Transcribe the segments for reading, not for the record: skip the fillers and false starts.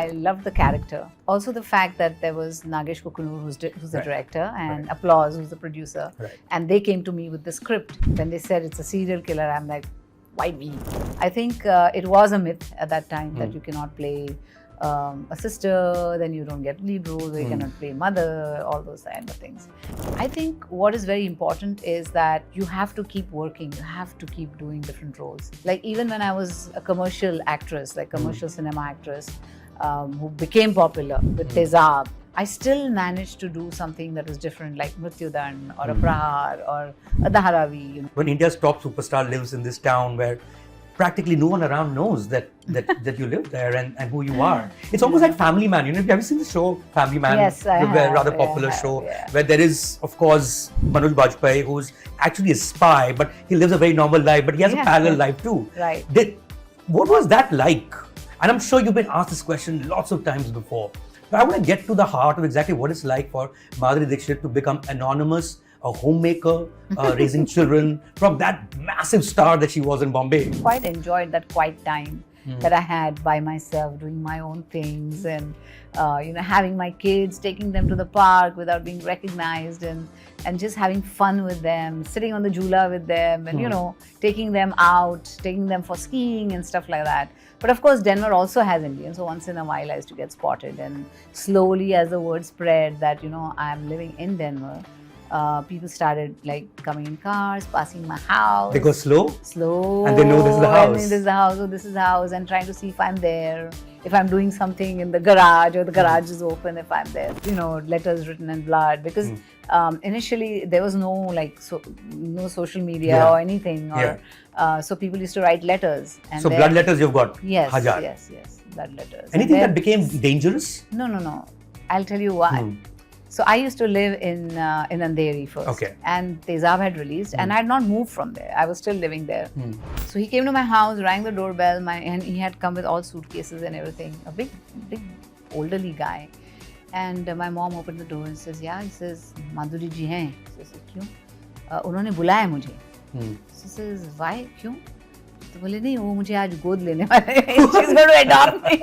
I loved the character. Also the fact that there was Nagesh Kukunur, who's the director, and Applause, who's the producer. Right. And they came to me with the script. When they said it's a serial killer, I'm like, why me? I think it was a myth at that time that you cannot play a sister, then you don't get lead roles, you cannot play mother, all those kind of things. I think what is very important is that you have to keep working, you have to keep doing different roles. Like even when I was a commercial actress, like commercial cinema actress, who became popular with Tezab, I still managed to do something that was different, like Mrityudan or a Prahar or a Dharavi. You know. When India's top superstar lives in this town where practically no one around knows that you live there and who you are. It's almost like Family Man. You know, have you seen the show Family Man? Yes, I have. A rather popular show where there is, of course, Manoj Bajpayee, who's actually a spy, but he lives a very normal life, but he has a parallel life too. Right. What was that like? And I'm sure you've been asked this question lots of times before. But I want to get to the heart of exactly what it's like for Madhuri Dixit to become anonymous, a homemaker, raising children from that massive star that she was in Bombay. Quite enjoyed that quiet time that I had by myself, doing my own things and having my kids, taking them to the park without being recognized and just having fun with them, sitting on the jhula with them and taking them out, taking them for skiing and stuff like that. But of course, Denver also has Indians, so once in a while I used to get spotted, and slowly as the word spread that I'm living in Denver, people started like coming in cars, passing my house. They go slow, and they know this is the house. And this is the house, oh, this is the house, and trying to see if I'm there, if I'm doing something in the garage or the garage is open, if I'm there. Letters written in blood, because initially there was no no social media or anything, or so people used to write letters. And so blood letters you've got? Yes, Hajar. yes, blood letters. Anything that became dangerous? No. I'll tell you why. So I used to live in Andheri first, and Tezab had released, and I had not moved from there. I was still living there. So he came to my house, rang the doorbell, and he had come with all suitcases and everything. A big elderly guy, and my mom opened the door and says, "Yeah," he says, "Madhuri ji hain." So I said, "क्यों?" "उन्होंने बुलाया मुझे." So he says, "Why? क्यों?" तो बोले नहीं, वो मुझे आज गोद लेने वाले हैं. She's going to adopt me.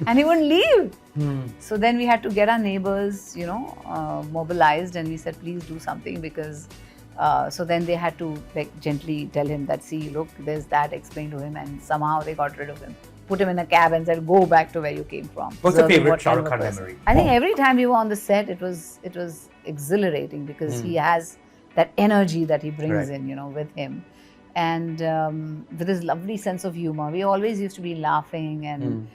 And he wouldn't leave. So then we had to get our neighbors, mobilized, and we said, please do something, because so then they had to gently tell him that, see, look, there's that, explain to him, and somehow they got rid of him. Put him in a cab and said, go back to where you came from. What's your favorite Shah Rukh Khan memory? I think every time we were on the set, it was exhilarating, because he has that energy that he brings in, with him. And with his lovely sense of humor. We always used to be laughing, and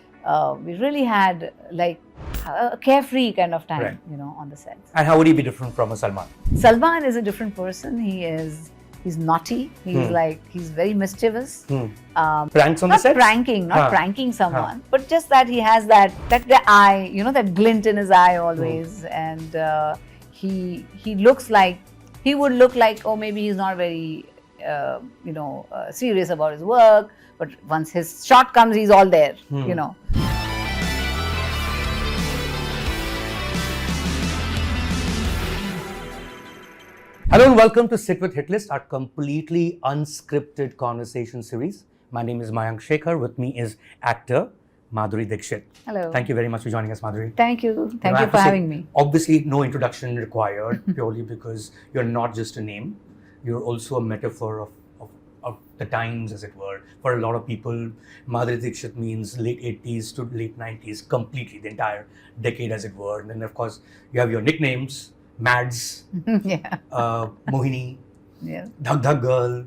we really had a carefree kind of time, on the set. And how would he be different from a Salman? Salman is a different person. He's naughty. He's very mischievous. Pranks on the set? Not pranking someone, but just that he has that eye, that glint in his eye always. And he would look like, oh, maybe he's not very serious about his work, but once his shot comes, he's all there, Hello and welcome to Sit With Hitlist, our completely unscripted conversation series. My name is Mayank Shekhar. With me is actor Madhuri Dixit. Hello. Thank you very much for joining us, Madhuri. Thank you. Thank you for having me. Obviously, no introduction required, purely because you're not just a name. You're also a metaphor of the times, as it were. For a lot of people, Madhuri Dixit means late 80s to late 90s, completely, the entire decade, as it were. And then, of course, you have your nicknames, Mads, Mohini, Dhak Dhak Girl.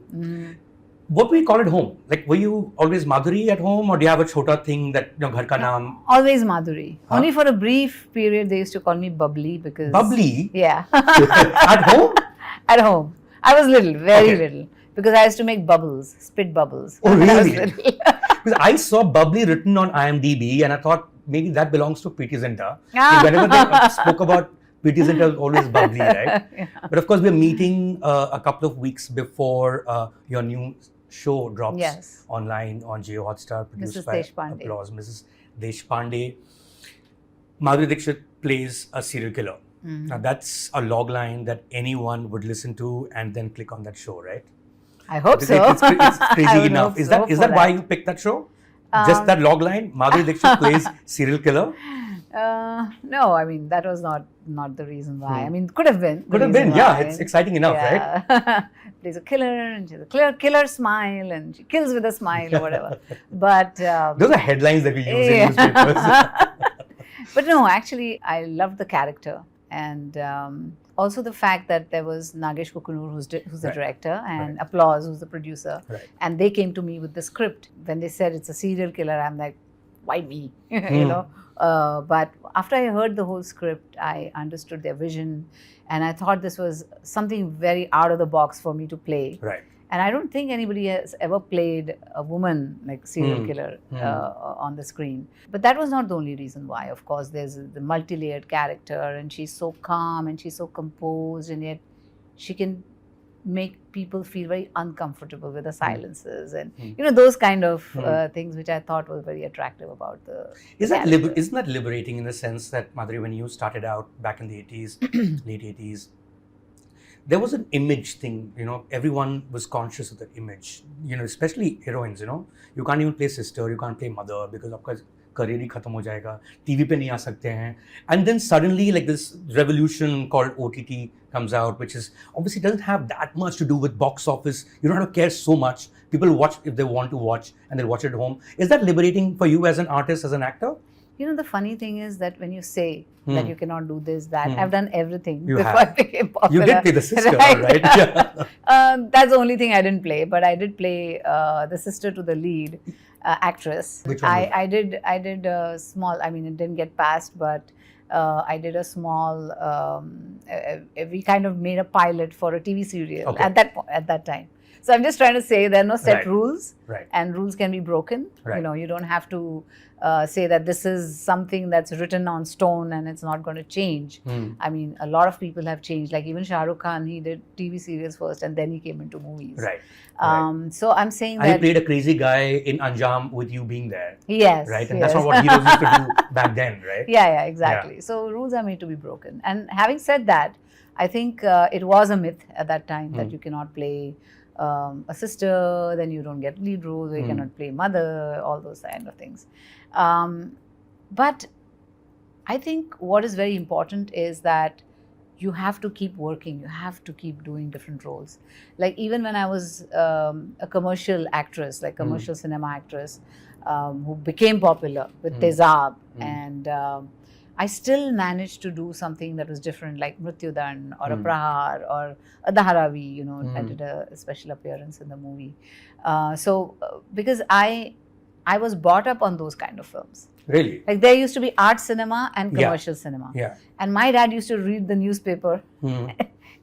What we call it home? Were you always Madhuri at home, or do you have a chota thing that, ghar ka naam? Always Madhuri. Only for a brief period, they used to call me Bubbly, because... Bubbly? Yeah. At home? At home. I was little, very little. Because I used to make bubbles, spit bubbles. Oh, really? Because I saw Bubbly written on IMDb, and I thought maybe that belongs to Preeti Zinta. Whenever they spoke about Preeti Zinta, was always Bubbly, right? But of course, we're meeting a couple of weeks before your new show drops online on Jio Hotstar, produced by Applause, Mrs. Deshpande. Madhuri Dixit plays a serial killer. Now, that's a log line that anyone would listen to and then click on that show, right? I hope so. It's crazy enough. Is that why you picked that show? Just that log line, Madhuri Dixit plays serial killer? No, I mean, that was not the reason why. I mean, could have been. Could have been, yeah. It's exciting enough, right? Plays a killer, and she's a killer smile, and she kills with a smile or whatever. But those are headlines that we use in newspapers. But no, actually, I loved the character, and also the fact that there was Nagesh Kukunur, who's the director, and Applause, who's the producer, and they came to me with the script. When they said it's a serial killer, I'm like, why me? You know. But after I heard the whole script, I understood their vision, and I thought this was something very out of the box for me to play. Right. And I don't think anybody has ever played a woman like serial killer on the screen. But that was not the only reason why. Of course, there's the multi-layered character, and she's so calm and she's so composed, and yet she can make people feel very uncomfortable with the silences and you know, those kind of things which I thought was very attractive about the Isn't that liberating in the sense that, Madhuri, when you started out back in the 80s, late 80s, there was an image thing, you know, everyone was conscious of that image, you know, especially heroines, you know, you can't even play sister, you can't play mother because आपका career ही खत्म हो जाएगा, TV पे नहीं आ सकते हैं, and then suddenly like this revolution called OTT comes out, which is obviously doesn't have that much to do with box office. You don't have to care so much. People watch if they want to watch, and they'll watch it at home. Is that liberating for you as an artist, as an actor? You know, the funny thing is that when you say that you cannot do this, that, I've done everything before I became popular. You did play the sister, right? Yeah. That's the only thing I didn't play, but I did play the sister to the lead actress. Which one? I did a small, I mean, it didn't get passed, but I did a small, we kind of made a pilot for a TV serial at that time. So I'm just trying to say there are no set rules, and rules can be broken. You know, you don't have to say that this is something that's written on stone and it's not going to change. I mean, a lot of people have changed. Like even Shah Rukh Khan, he did TV serials first and then he came into movies. So I'm saying that he played a crazy guy in Anjam with you being there. Yes. Right, and that's not what heroes used to do back then, right? Yeah, exactly. So rules are made to be broken. And having said that, I think it was a myth at that time that you cannot play a sister, then you don't get lead roles, or you cannot play mother, all those kind of things. But I think what is very important is that you have to keep working, you have to keep doing different roles. Like even when I was a commercial actress, like commercial cinema actress, who became popular with Tezab, and I still managed to do something that was different, like Mrityudan or a Prahar or a Dharavi, you know, I did a special appearance in the movie. Because I was brought up on those kind of films. Really? Like there used to be art cinema and commercial cinema. And my dad used to read the newspaper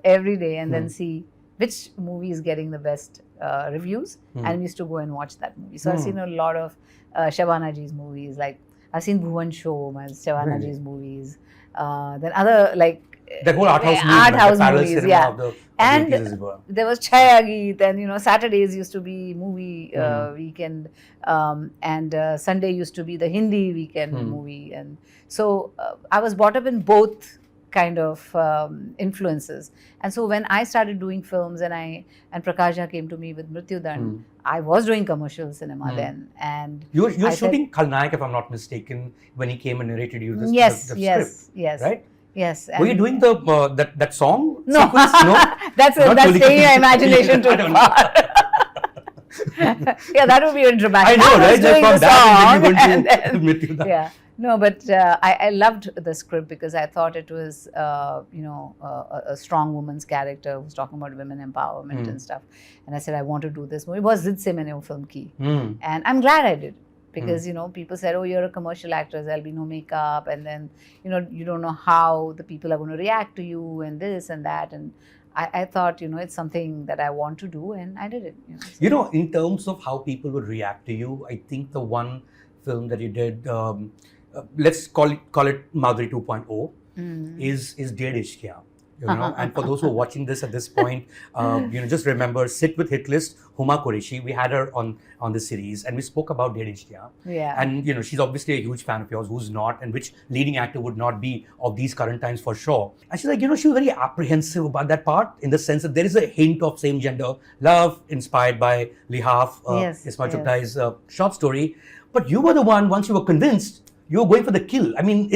every day and then see which movie is getting the best reviews, and we used to go and watch that movie. So I've seen a lot of Shabana Ji's movies, like I've seen Bhuvan Shom as Shabana Ji's movies, then other like the whole art house movies, and there was Chaya Geet, and you know, Saturdays used to be movie weekend, and Sunday used to be the Hindi weekend movie, and so I was brought up in both kind of influences. And so when I started doing films, and Prakash Jha came to me with Mrityudan, I was doing commercial cinema then, and you were shooting Khalnayak, if I'm not mistaken, when he came and narrated you the script, right? Yes. Were you doing the that song? No, sequence? No? that's taking your imagination too far. Yeah, that would be a dramatic. I know, right? From that, you went to yeah. No, but I loved the script because I thought it was, you know, a strong woman's character who's talking about women empowerment and stuff. And I said, I want to do this movie. It was Zid Se Maine wo film ki. And I'm glad I did. Because, you know, people said, oh, you're a commercial actress, there'll be no makeup. And then, you know, you don't know how the people are going to react to you and this and that. And I thought, you know, it's something that I want to do, and I did it. You know, so. You know, in terms of how people would react to you, I think the one film that you did, let's call it Madhuri 2.0, is Dead Ishqiya. And for those who are watching this at this point, just remember Sit With Hitlist, Huma Qureshi. We had her on the series, and we spoke about Dhed Ishqiyan. Yeah. And she's obviously a huge fan of yours. Who's not, and which leading actor would not be of these current times for sure. And she's like, she was very apprehensive about that part, in the sense that there is a hint of same gender love inspired by Lihaf, Ismail Chughai's short story. But you were the one, once you were convinced, you were going for the kill. I mean,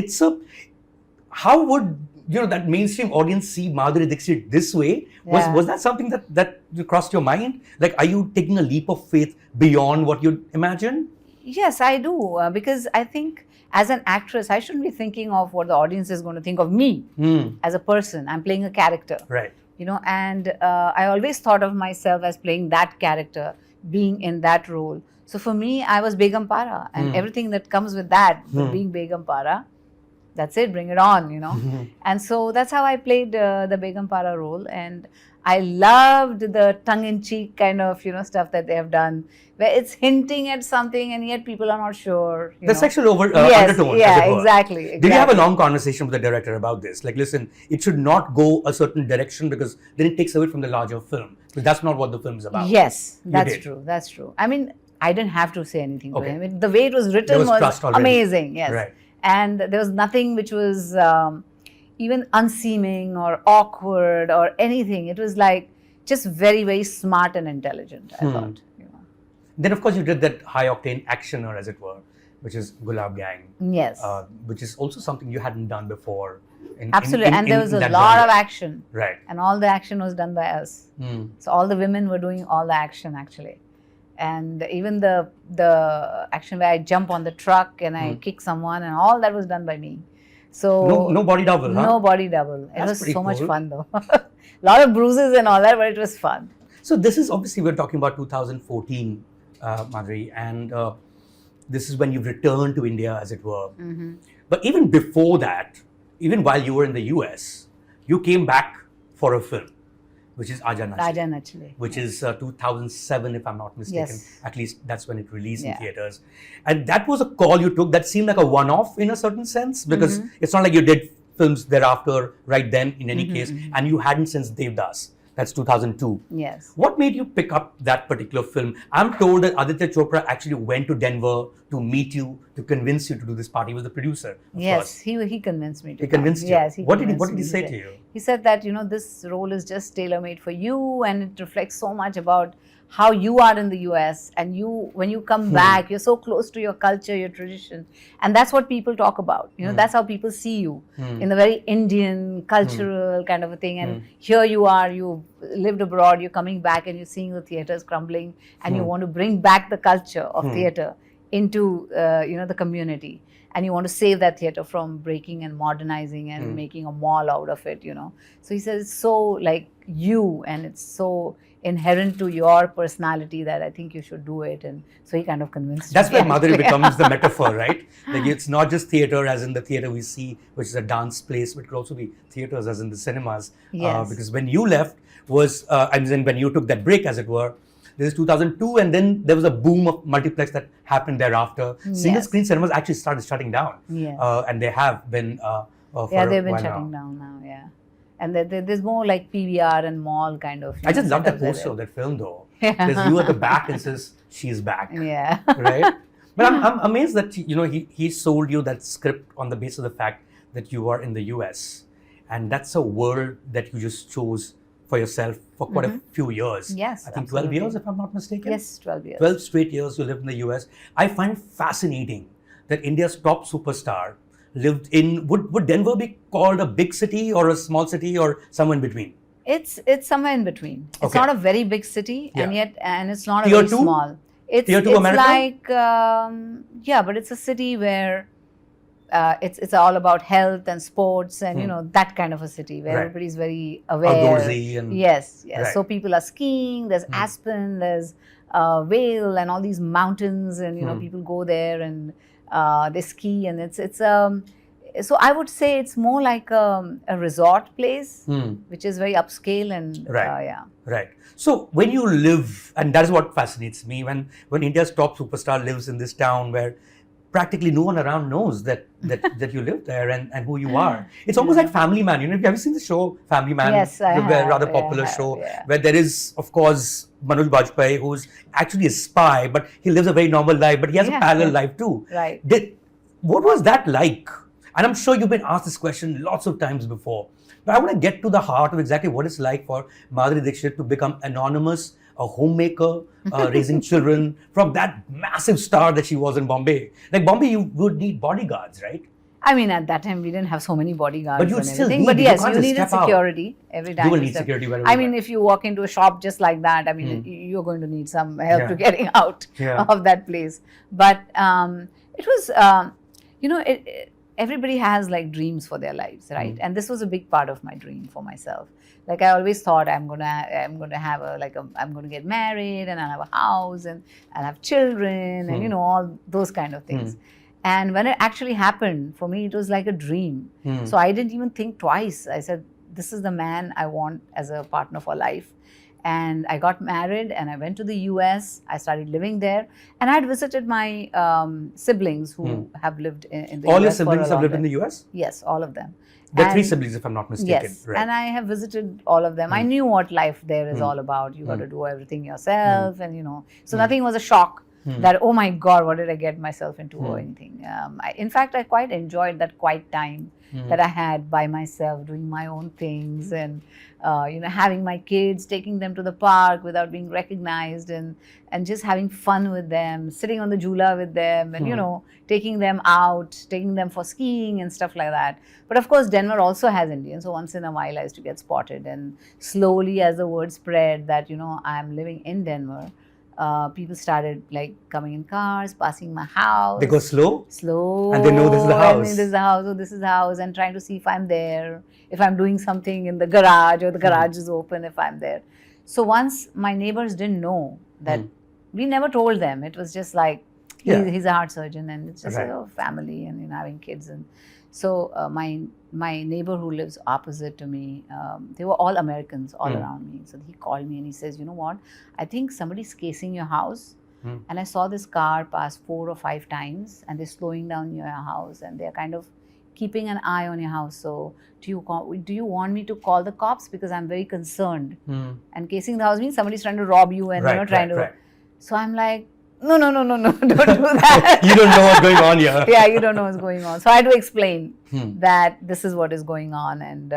how would that mainstream audience see Madhuri Dixit this way? Was that something that crossed your mind? Like, are you taking a leap of faith beyond what you'd imagined? Yes, I do. Because I think as an actress, I shouldn't be thinking of what the audience is going to think of me as a person. I'm playing a character. Right. And I always thought of myself as playing that character, being in that role. So for me, I was Begum Para, and everything that comes with that, with being Begum Para. That's it, bring it on, And so that's how I played the Begum Para role. And I loved the tongue-in-cheek kind of, stuff that they have done, where it's hinting at something and yet people are not sure. The sexual undertone. Yeah, exactly. Did you have a long conversation with the director about this? Like, listen, it should not go a certain direction because then it takes away from the larger film. But that's not what the film is about. Yes, that's true. That's true. I mean, I didn't have to say anything to him. The way it was written was amazing. Yes. Right. And there was nothing which was even unseeming or awkward or anything. It was like just very, very smart and intelligent, I thought. Then, of course, you did that high-octane actioner, as it were, which is Gulab Gang. Yes. Which is also something you hadn't done before. Absolutely. And there was a lot of action. Right. And all the action was done by us. So all the women were doing all the action, actually. And even the action where I jump on the truck and I kick someone, and all that was done by me. So no body double, huh? No body double. It was so much fun, though. A lot of bruises and all that, but it was fun. So this is obviously, we're talking about 2014, Madhuri, and this is when you've returned to India, as it were. But even before that, even while you were in the US, you came back for a film, which is Aaja Nachle, which is 2007, if I'm not mistaken. Yes. At least that's when it released in theaters. And that was a call you took that seemed like a one-off in a certain sense, because it's not like you did films thereafter right then, in any case, and you hadn't since Devdas. That's 2002. Yes. What made you pick up that particular film? I'm told that Aditya Chopra actually went to Denver to meet you, to convince you to do this part. He was the producer. Yes, he convinced me to. He convinced you? Yes. What did he say to you? He said that, this role is just tailor-made for you, and it reflects so much about how you are in the US, and when you come back, you're so close to your culture, your tradition, and that's what people talk about. That's how people see you in the very Indian cultural kind of a thing. And here you are, you lived abroad, you're coming back, and you're seeing the theaters crumbling, and you want to bring back the culture of theater into the community, and you want to save that theater from breaking and modernizing and making a mall out of it. So he says it's so like you, and it's so inherent to your personality that I think you should do it. And so he kind of convinced me. That's where Madhuri actually becomes the metaphor, right? Like, it's not just theater as in the theater we see, which is a dance place, but it could also be theaters as in the cinemas. Yes. Because when you left when you took that break, as it were, this is 2002, and then there was a boom of multiplex that happened thereafter. Single screen cinemas actually started shutting down. Yes. And they have been for they've been a while shutting down now, And there's more like PVR and mall kind of. I just love that poster of that film, though. There's you at the back and says, "She's back." Yeah. Right? But I'm amazed that, he sold you that script on the basis of the fact that you are in the US. And that's a world that you just chose for yourself for quite a few years. Yes, I think 12 years, if I'm not mistaken. Yes, 12 years. 12 straight years you lived in the US. I find fascinating that India's top superstar lived in, would Denver be called a big city or a small city or somewhere in between? It's somewhere in between. It's not a very big city, and it's not Tier a very 2? small. It's America? like but it's a city where it's all about health and sports and that kind of a city where everybody's very aware. Outdoorsy and yes. So people are skiing. There's Aspen. There's Vale and all these mountains, and people go there and they ski, and it's so I would say it's more like a resort place, which is very upscale and Right. So when you live, and that is what fascinates me, when India's top superstar lives in this town where practically no one around knows that you live there and who you are. It's almost like Family Man. Have you ever seen the show Family Man? Yes, I have. Rather popular show where there is, of course, Manoj Bajpayee, who's actually a spy, but he lives a very normal life, but he has a parallel life too. Right. What was that like? And I'm sure you've been asked this question lots of times before. But I want to get to the heart of exactly what it's like for Madhuri Dixit to become anonymous, a homemaker, raising children from that massive star that she was in Bombay. Like Bombay, you would need bodyguards, right? I mean, at that time, we didn't have so many bodyguards but you and still everything. Need, but yes, you you needed security every time. You will need security wherever I mean, if you walk into a shop just like that, I mean, you're going to need some help to getting out of that place. But it was, everybody has like dreams for their lives, right? And this was a big part of my dream for myself. Like I always thought I'm going to get married and I'll have a house and I'll have children and all those kind of things. And when it actually happened, for me, it was like a dream. So I didn't even think twice. I said, this is the man I want as a partner for life. And I got married and I went to the US. I started living there. And I had visited my siblings who have lived in the US. All your siblings have lived in the US? Yes, all of them. There are 3 siblings, if I'm not mistaken. Yes, right. And I have visited all of them. I knew what life there is all about. You got to do everything yourself and, so nothing was a shock. That, oh my God, what did I get myself into or anything. In fact, I quite enjoyed that quiet time that I had by myself, doing my own things and, having my kids, taking them to the park without being recognized and just having fun with them, sitting on the jhula with them and, taking them out, taking them for skiing and stuff like that. But of course, Denver also has Indians. So once in a while, I used to get spotted. And slowly, as the word spread that, I'm living in Denver, people started like coming in cars, passing my house. They go slow? Slow. And they know this is the house. And this is the house, oh, this is the house, and trying to see if I'm there, if I'm doing something in the garage or the garage is open if I'm there. So once my neighbors didn't know that, we never told them. It was just like, he's a heart surgeon and it's just a family and having kids. And so my neighbor who lives opposite to me, they were all Americans all around me. So he called me and he says, you know what, I think somebody's casing your house. And I saw this car pass 4 or 5 times and they're slowing down near your house and they're kind of keeping an eye on your house. So do you want me to call the cops? Because I'm very concerned. And casing the house means somebody's trying to rob you and trying to... So I'm like, no, don't do that. You don't know what's going on here. Yeah, you don't know what's going on. So I had to explain that this is what is going on and,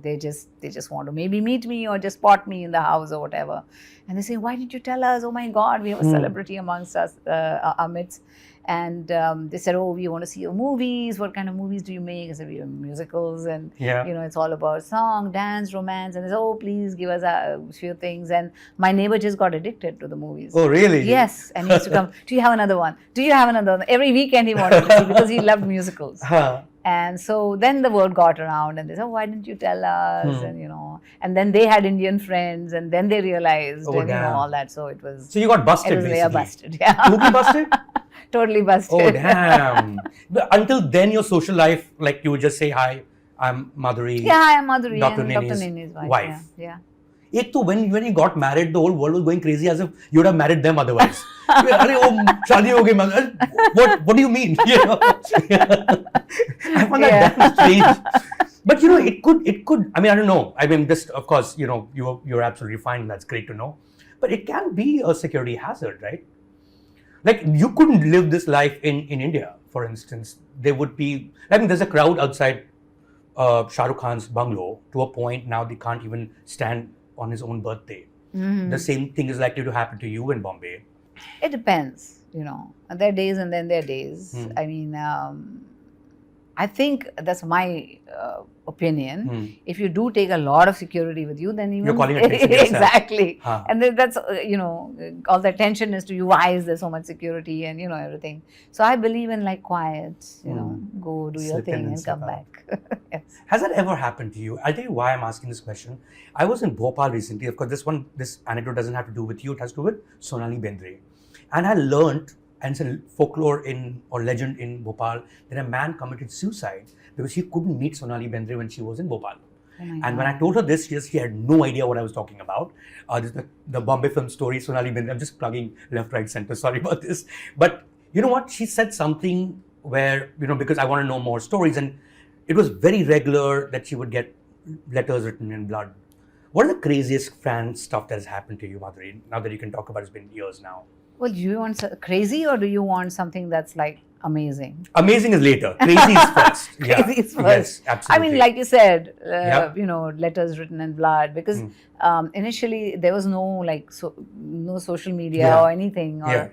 they just want to maybe meet me or just spot me in the house or whatever. And they say, why didn't you tell us? Oh my God, we have a celebrity amongst us, our midst. And they said, oh, we want to see your movies. What kind of movies do you make? I said, we have musicals and, it's all about song, dance, romance. And they said, oh, please give us a few things. And my neighbor just got addicted to the movies. Oh, really? Yes. And he used to come, do you have another one? Do you have another one? Every weekend he wanted to see because he loved musicals. And so then the word got around and they said, oh, why didn't you tell us? And, and then they had Indian friends and then they realized and, all that. So it was... So you got busted, basically. Yeah, busted. Yeah. Totally busted? Totally busted. Oh, damn. But until then, your social life, like you would just say, hi, I'm Madhuri. Yeah, hi, I'm Madhuri. Dr. Nene's wife. Yeah. When you got married, the whole world was going crazy as if you would have married them otherwise. What do you mean? I found that strange. But it could. I mean, I don't know. I mean, just of course, you're absolutely fine. That's great to know. But it can be a security hazard, right? Like you couldn't live this life in India, for instance. There would be. I mean, there's a crowd outside Shah Rukh Khan's bungalow. To a point now, they can't even stand on his own birthday. The same thing is likely to happen to you in Bombay. It depends, There are days and then there are days. I mean, I think that's my opinion. If you do take a lot of security with you, then even... You're calling attention to yourself. Exactly. And then that's, all the attention is to you. Why is there so much security and, everything. So I believe in like quiet, go do your thing and come back. Yes. Has that ever happened to you? I'll tell you why I'm asking this question. I was in Bhopal recently. Of course, this anecdote doesn't have to do with you. It has to do with Sonali Bendre. And I learned, and it's a folklore or legend in Bhopal, that a man committed suicide because he couldn't meet Sonali Bendre when she was in Bhopal. And when I told her this, she had no idea what I was talking about. This is the Bombay film story, Sonali Bendre. I'm just plugging left, right, center. Sorry about this. But You know what? She said something where, because I want to know more stories, and it was very regular that she would get letters written in blood. What is the craziest fan stuff that has happened to you, Madhuri? Now that you can talk about it, it's been years now. Well, do you want crazy or do you want something that's like amazing? Amazing is later. Crazy is first. Crazy is first. Yes, absolutely. I mean, like you said, letters written in blood, because initially there was no no social media or anything, or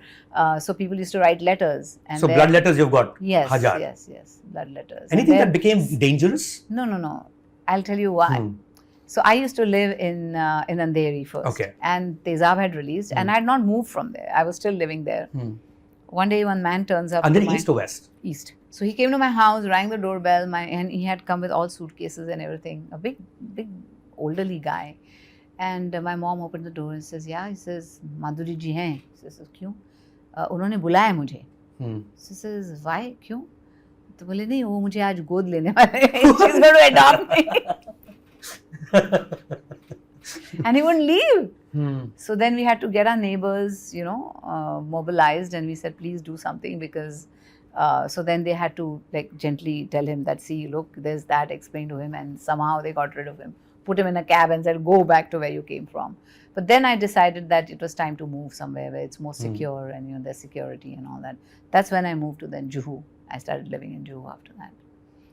so people used to write letters. And so blood letters you've got. Yes, Hajar. yes, blood letters. Anything that became dangerous? No. I'll tell you why. So I used to live in Andheri first, and Tezab had released, and I had not moved from there. I was still living there. One day, one man turns up. And then east or west? East. So he came to my house, rang the doorbell, and he had come with all suitcases and everything. A big, elderly guy. And my mom opened the door and says, "Yeah." He says, "Madhuri ji hain." He says, "Kyun?" "Unhone bulaya mujhe." She says, "Why? Kyun?" तो बोले नहीं वो मुझे आज गोद लेने वाले हैं. She's going to adopt me. And he wouldn't leave. So then we had to get our neighbors, mobilized, and we said, please do something, because so then they had to gently tell him that, see, look, there's that, explain to him, and somehow they got rid of him, put him in a cab and said, go back to where you came from. But then I decided that it was time to move somewhere where it's more secure and there's security and all that. That's when I moved to then Juhu. I started living in Juhu after that.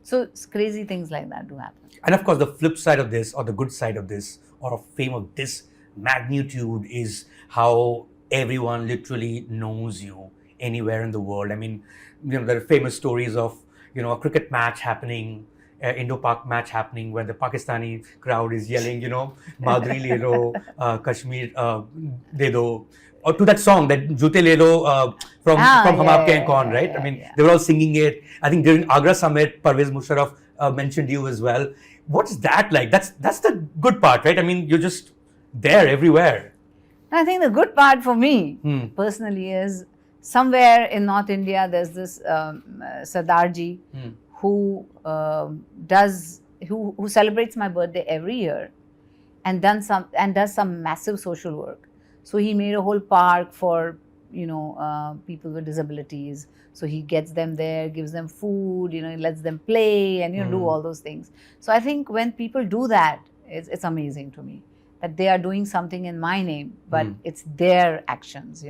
So crazy things like that do happen. And of course, the flip side of this, or the good side of this, or of fame of this magnitude, is how everyone literally knows you anywhere in the world. I mean, there are famous stories of, a cricket match happening, Indo-Pak match happening, where the Pakistani crowd is yelling, Madhuri le lo, Kashmir de do. Or to that song, that Jute Le Lo from Aapke and Koun, right? I mean, they were all singing it. I think during Agra Summit, Parvez Musharraf mentioned you as well. What's that like? That's the good part, right? I mean, you're just there everywhere. I think the good part for me, personally, is somewhere in North India, there's this Sardarji who celebrates my birthday every year and does some massive social work. So he made a whole park for, people with disabilities. So he gets them there, gives them food, he lets them play and, do all those things. So I think when people do that, it's amazing to me that they are doing something in my name, but it's their actions,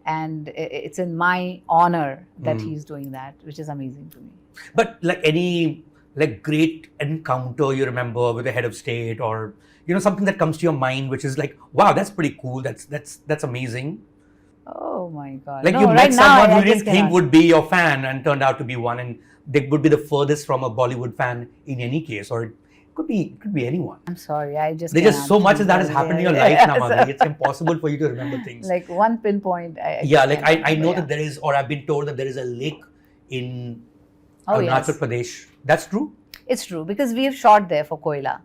and it's in my honor that he's doing that, which is amazing to me. But any great encounter you remember with the head of state, or something that comes to your mind, which is wow, that's pretty cool. That's amazing. Oh my God! You met someone you didn't think would be your fan and turned out to be one, and they would be the furthest from a Bollywood fan in any case, or it could be anyone. I'm sorry, I just. There's just so much that has happened in your life now, Madhuri. It's impossible for you to remember things. One pinpoint. I know that there is, or I've been told that there is a lake in Arunachal Pradesh. That's true? It's true, because we have shot there for Koila.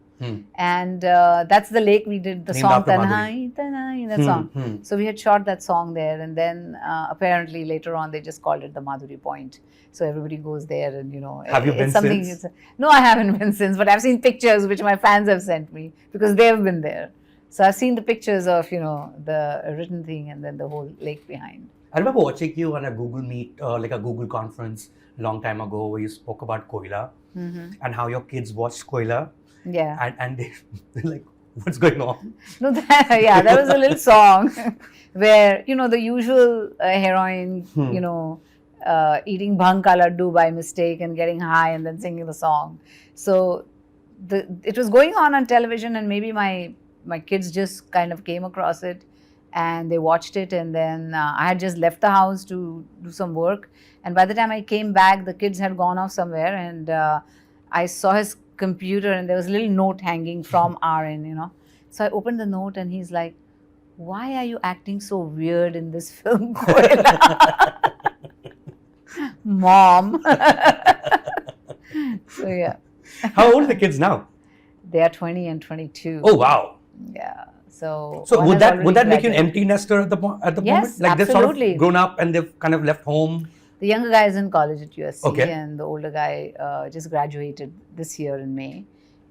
And that's the lake we did the song Tanhai, that song. So we had shot that song there, and then apparently later on they just called it the Madhuri Point. So everybody goes there, and have you been since? No, I haven't been since, but I've seen pictures which my fans have sent me because they've been there. So I've seen the pictures of the written thing and then the whole lake behind. I remember watching you on a Google Meet, a Google conference a long time ago, where you spoke about Koila and how your kids watched Koila. Yeah. And they're like, what's going on? No, that was a little song where, the usual heroine, eating bhang ka laddu by mistake and getting high and then singing the song. So it was going on television, and maybe my kids just kind of came across it and they watched it, and then I had just left the house to do some work, and by the time I came back, the kids had gone off somewhere, and I saw his computer and there was a little note hanging from RN, So I opened the note and he's like, why are you acting so weird in this film, Koila? Mom. So yeah. How old are the kids now? They are 20 and 22. Oh wow. Yeah. So would that make you an empty nester at the moment? Yes, They've absolutely. sort of grown up and they've kind of left home. The younger guy is in college at USC, and the older guy just graduated this year in May,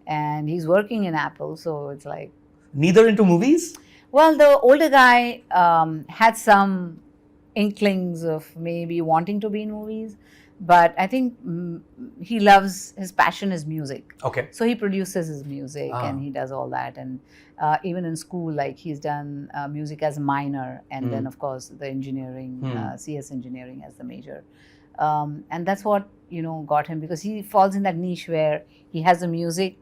and he's working in Apple. So it's like neither into movies. Well, the older guy had some inklings of maybe wanting to be in movies. But I think he loves, his passion is music. Okay. So he produces his music and he does all that. And even in school, like he's done music as a minor, and then of course the engineering, CS engineering as the major. And that's what, you know, got him, because he falls in that niche where he has a music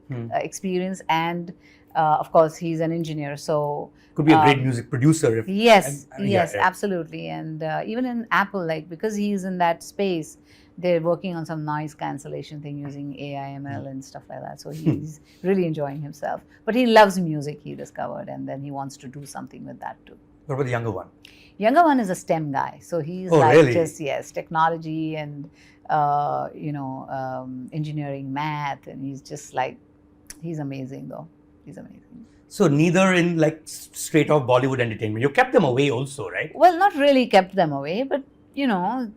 experience and of course he's an engineer. So could be a great music producer. Yes, absolutely. And even in Apple, like, because he's in that space, they're working on some noise cancellation thing using AI, ML and stuff like that. So he's really enjoying himself. But he loves music, he discovered, and then he wants to do something with that too. What about the younger one? Younger one is a STEM guy. So he's just, technology and, engineering, math. And he's just like, he's amazing though. He's amazing. So neither in like straight off Bollywood entertainment. You kept them away also, right? Well, not really kept them away, but you know,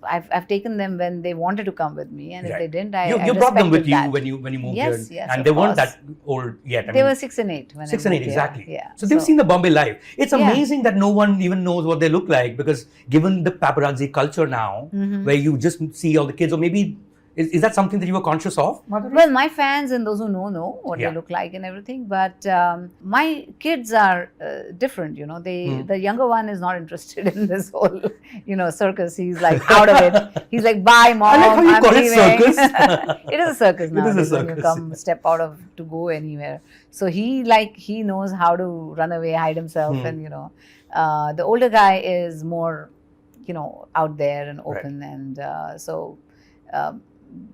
I've taken them when they wanted to come with me, and if they didn't, I brought them with you that. when you moved here, yes, and they weren't that old yet. They were 6 and 8 when 6 I and moved 8 exactly. Here. Yeah. So they've seen the Bombay life. It's amazing that no one even knows what they look like, because given the paparazzi culture now, where you just see all the kids, or maybe. Is that something that you were conscious of, Madhuri? Well, my fans and those who know what they look like and everything. But my kids are different, you know. The younger one is not interested in this whole, circus. He's like out of it. He's like, bye, mom. I like how you call it circus. It is a circus now. It is a circus. When you come, step out of to go anywhere. So he knows how to run away, hide himself, and the older guy is more, out there and open, and so.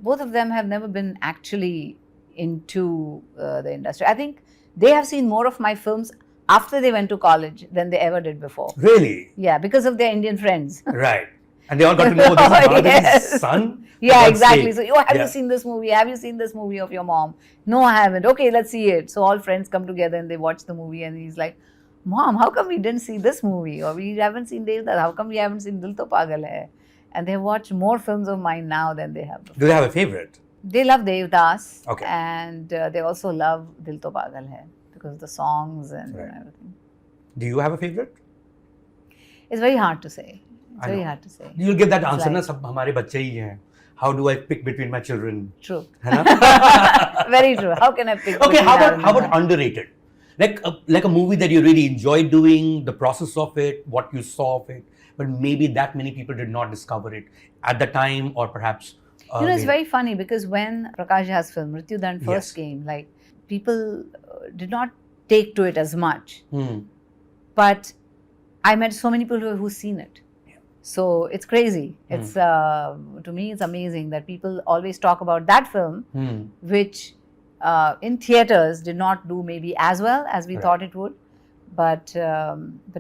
Both of them have never been actually into the industry. I think they have seen more of my films after they went to college than they ever did before. Really? Yeah, because of their Indian friends. Right. And they all got to know this is Madhuri's son? Yeah, exactly. So, have you seen this movie? Have you seen this movie of your mom? No, I haven't. Okay, let's see it. So all friends come together and they watch the movie, and he's like, Mom, how come we didn't see this movie? Or we haven't seen Dev Dhak? How come we haven't seen Dil To Pagal Hai? And they watch more films of mine now than they have before. Do they have a favorite? They love Devdas. Okay. And they also love Dil To Pagal Hai because of the songs and everything. Do you have a favorite? It's very hard to say. It's very hard to say. You'll give that answer, na, sab hamare bacche hi hain. How do I pick between my children? True. Hai na? Very true. How can I pick Okay, how about underrated? Like a movie that you really enjoyed doing, the process of it, what you saw of it, but maybe that many people did not discover it at the time, or perhaps... it's very funny, because when Prakash Jha's film, Mrityu Dand, first came, like, people did not take to it as much. But I met so many people who've seen it. Yeah. So it's crazy. It's to me, it's amazing that people always talk about that film, which in theatres did not do maybe as well as we thought it would. But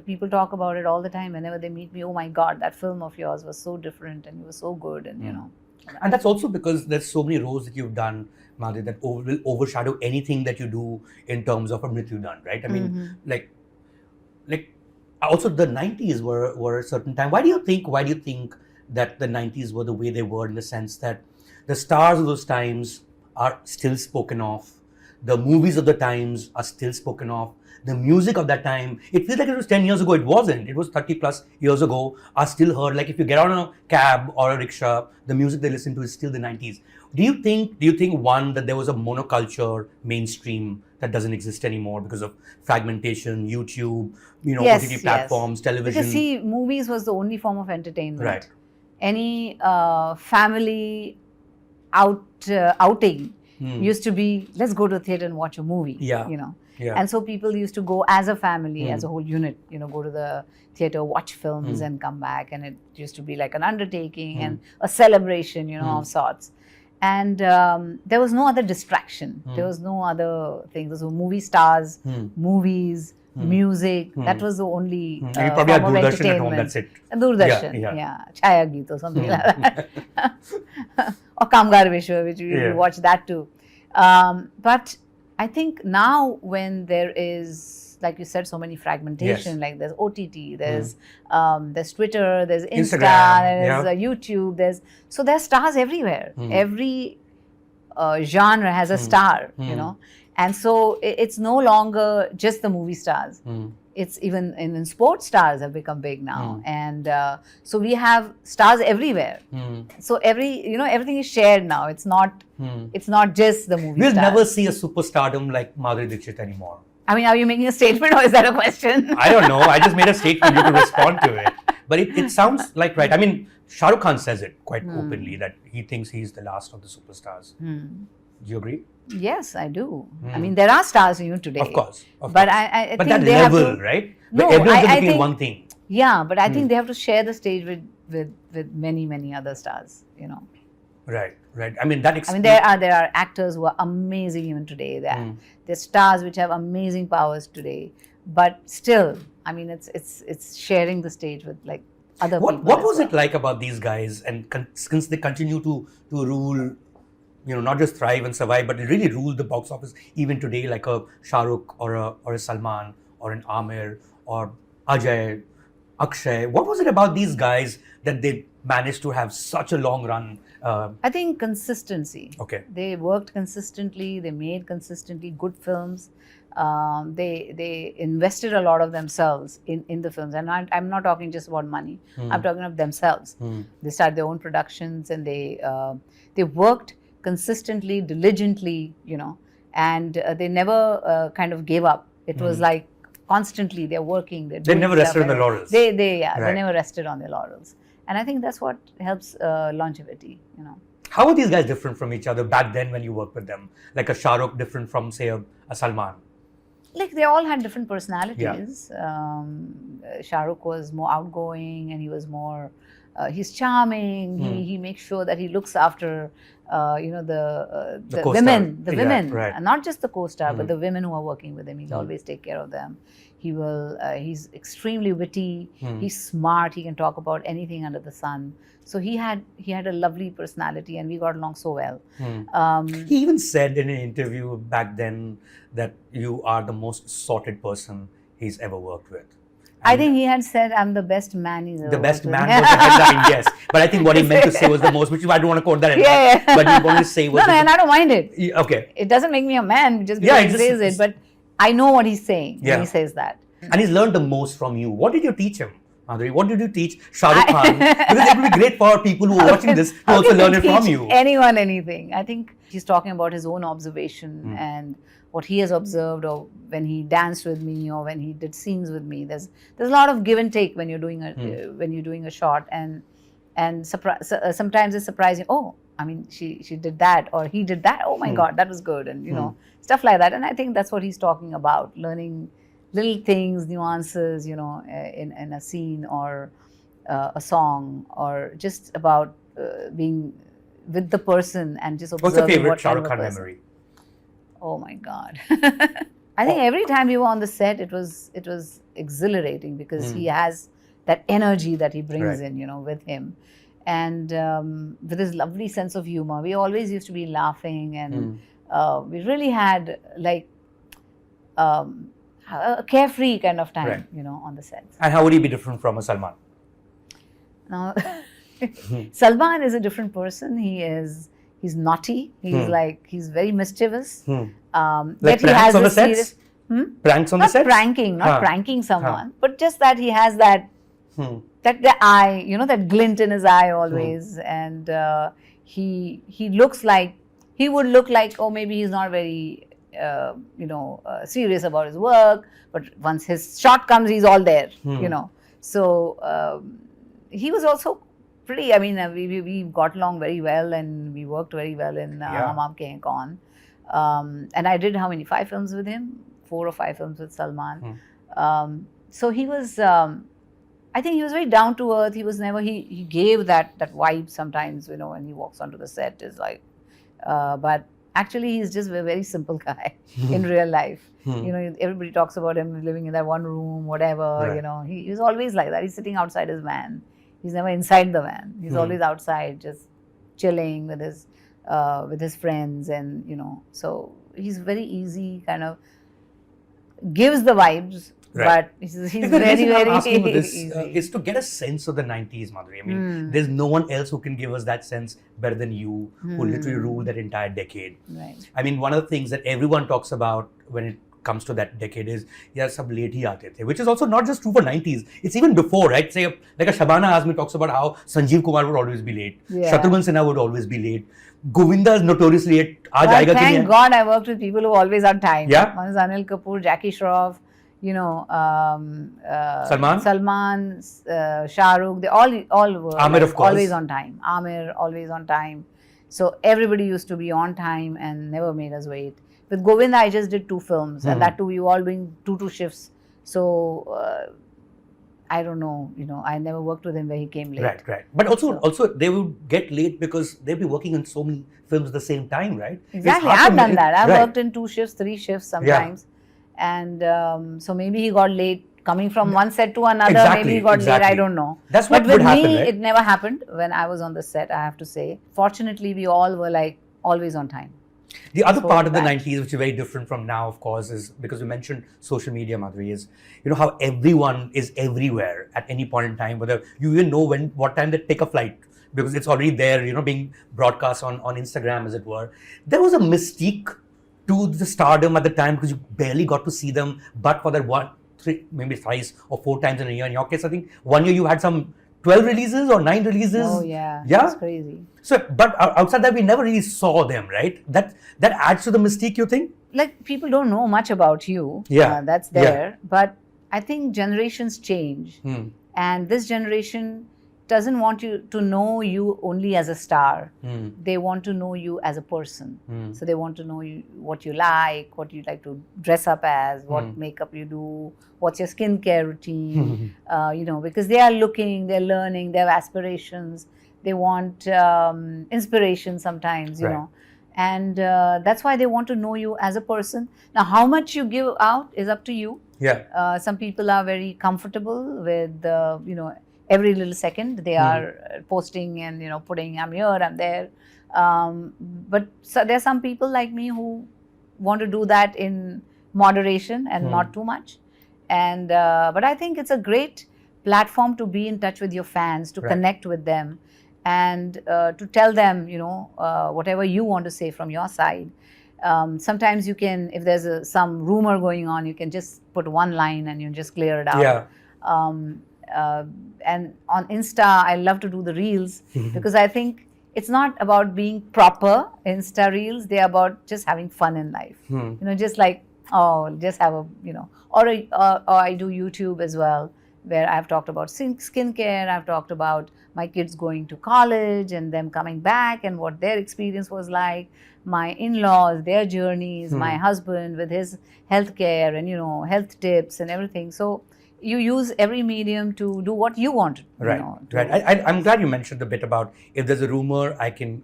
people talk about it all the time whenever they meet me. Oh my God, that film of yours was so different and you were so good, and And that's also because there's so many roles that you've done, Madhuri, that will overshadow anything that you do in terms of a Mrityu Dand, right? I mean, like also the 90s were a certain time. Why do you think that the 90s were the way they were, in the sense that the stars of those times are still spoken of, the movies of the times are still spoken of, the music of that time, it feels like it was 10 years ago. It wasn't. It was 30 plus years ago, are still heard. Like if you get on a cab or a rickshaw, the music they listen to is still the 90s. Do you think one, that there was a monoculture mainstream that doesn't exist anymore because of fragmentation, YouTube, OTT platforms, television? Because movies was the only form of entertainment. Right. Any family outing used to be, let's go to the theatre and watch a movie. Yeah. Yeah. And so people used to go as a family, as a whole unit, go to the theatre, watch films and come back. And it used to be like an undertaking and a celebration, of sorts. And there was no other distraction. There was no other thing. There were movie stars, movies, music. That was the only and you probably had Doordarshan at home, that's it. Doordarshan, Chaya Geet or something like that. Or Kamgar Vishwa, which we watch that too. But I think now when there is, like you said, so many fragmentation, like there's OTT, there's Twitter, there's Instagram, there's YouTube, there's stars everywhere. Every genre has a star, And so it's no longer just the movie stars. It's even in sports stars have become big now. And so we have stars everywhere. So everything is shared now. It's not just the movie We'll stars. never see a superstardom like Madhuri Dixit anymore. I mean, are you making a statement or is that a question? I don't know. I just made a statement. You can respond to it. But it sounds like right. I mean, Shah Rukh Khan says it quite openly that he thinks he's the last of the superstars. Do you agree? Yes, I do. I mean, there are stars even today. Of course. But I but think that they level, have to, right? No, Where everyone's I looking think, one thing. Yeah, but I think they have to share the stage with many other stars. Right. I mean that. I mean, there are actors who are amazing even today. There are stars which have amazing powers today, but still, I mean, it's sharing the stage with like other people. What was it like about these guys, and since they continue to rule, not just thrive and survive, but really rule the box office even today, like a Shah Rukh or a Salman or an Amir or Ajay, Akshay. What was it about these guys that they managed to have such a long run? I think consistency. Okay. They worked consistently. They made consistently good films. They invested a lot of themselves in the films, and I'm not talking just about money. I'm talking of themselves. They started their own productions, and they worked consistently, diligently, and they never kind of gave up. It was like constantly they're working. They never rested on their laurels. They never rested on their laurels, and I think that's what helps longevity. How are these guys different from each other back then when you worked with them? Like a Shah Rukh different from, say, a Salman? Like they all had different personalities. Shah Rukh was more outgoing, and he was more. He's charming. He makes sure that he looks after, the women, right. And not just the co-star, but the women who are working with him. He'll always take care of them. He will. He's extremely witty. He's smart. He can talk about anything under the sun. So he had a lovely personality, and we got along so well. He even said in an interview back then that you are the most sorted person he's ever worked with. I think he had said, I'm the best man he's ever The best worked man with. was the headline, yes. But I think what he meant to say was the most, which I don't want to quote that. Yeah. But he wanted to say was... No, and I don't mind it. Okay. It doesn't make me a man just because he says it, but I know what he's saying when he says that. And he's learned the most from you. What did you teach him, Madhuri? What did you teach Shah Rukh Khan? Because it would be great for people who are watching this to also learn it from you. Anyone, anything. I think he's talking about his own observation and what he has observed, or when he danced with me, or when he did scenes with me. There's a lot of give and take when you're doing a shot, and sometimes it's surprising. Oh, I mean, she did that, or he did that. Oh my God, that was good, and stuff like that. And I think that's what he's talking about: learning little things, nuances, in a scene or a song, or just about being with the person and just observing. What's your favorite what Shah kind Rukh of a Khan person. memory? Oh my God. I think every time we were on the set, it was exhilarating because he has that energy that he brings in, with him. And with his lovely sense of humor. We always used to be laughing, and we really had like a carefree kind of time, on the set. And how would he be different from a Salman? Now, Salman is a different person. He's naughty. He's very mischievous. Like pranks on the sets? Pranks on the sets? Not pranking someone, but just that he has that the eye, that glint in his eye always, and he would look like, oh, maybe he's not very serious about his work, but once his shot comes, he's all there, So he was also pretty. I mean, we got along very well, and we worked very well in Aapke and Koun. And I did 5 films with him, 4 or 5 films with Salman. So he was, I think he was very down to earth. He was never, he gave that vibe sometimes, when he walks onto the set is like, but actually he's just a very simple guy in real life. Everybody talks about him living in that one room, whatever, he's always like that. He's sitting outside his van. He's never inside the van. He's always outside, just chilling with his friends, and so he's very easy, kind of gives the vibes. but he's The very, reason I'm very asking you this easy. is to get a sense of the 90s, Madhuri. I mean, there's no one else who can give us that sense better than you, who literally ruled that entire decade. Right. I mean, one of the things that everyone talks about when it comes to that decade is, yeah, sab late hi aate the, which is also not just true for 90s. It's even before, right? Say, like a Shabana Azmi talks about how Sanjeev Kumar would always be late. Yeah. Shatrughan Sinha would always be late. Govinda is notoriously late. Aaj aayega ki Thank nahi? God I worked with people who are always on time. Yeah. One is Anil Kapoor, Jackie Shroff, Salman, Shah Rukh, they all were Amir, of course. always on time. Amir, always on time. So everybody used to be on time and never made us wait. With Govinda, I just did 2 films, and that too, we were all doing 2 shifts. So I don't know, I never worked with him where he came late. Right. But also they would get late because they'd be working on so many films at the same time, right? Exactly, I've done that. I've worked in 2 shifts, 3 shifts sometimes. Yeah. And so maybe he got late coming from one set to another. Exactly, Maybe he got late, I don't know. That's what but with would happen, me, right? it never happened when I was on the set, I have to say. Fortunately, we all were like always on time. The other part of the 90s, which is very different from now, of course, is because you mentioned social media, Madhuri, is how everyone is everywhere at any point in time, whether you even know what time they take a flight, because it's already there, being broadcast on Instagram, as it were. There was a mystique to the Stardom at the time because you barely got to see them, but for that 3, maybe thrice or 4 times in a year. In your case, I think one year you had some 12 releases or 9 releases. Oh yeah, yeah, that's crazy. So, but outside that, we never really saw them, right? That adds to the mystique, you think? Like, people don't know much about you. Yeah, that's there. Yeah. But I think generations change, and this generation doesn't want you to know you only as a star. They want to know you as a person. So they want to know what you like to dress up as, what makeup you do, what's your skincare routine, because they are looking, they're learning, they have aspirations, they want inspiration sometimes, right. And that's why they want to know you as a person. Now, how much you give out is up to you. Yeah. Some people are very comfortable with, every little second they are posting and putting, I'm here, I'm there. But there are some people like me who want to do that in moderation and not too much. And but I think it's a great platform to be in touch with your fans, to connect with them, and to tell them whatever you want to say from your side. Sometimes you can, if there's some rumor going on, you can just put one line and you just clear it out. Yeah. And on Insta, I love to do the reels because I think it's not about being proper Insta reels. They're about just having fun in life. Just like, just have a, or I do YouTube as well, where I've talked about skincare. I've talked about my kids going to college and them coming back and what their experience was like. My in-laws, their journeys, my husband with his healthcare and, health tips and everything. So you use every medium to do what you want. Right. I'm glad you mentioned the bit about if there's a rumor, I can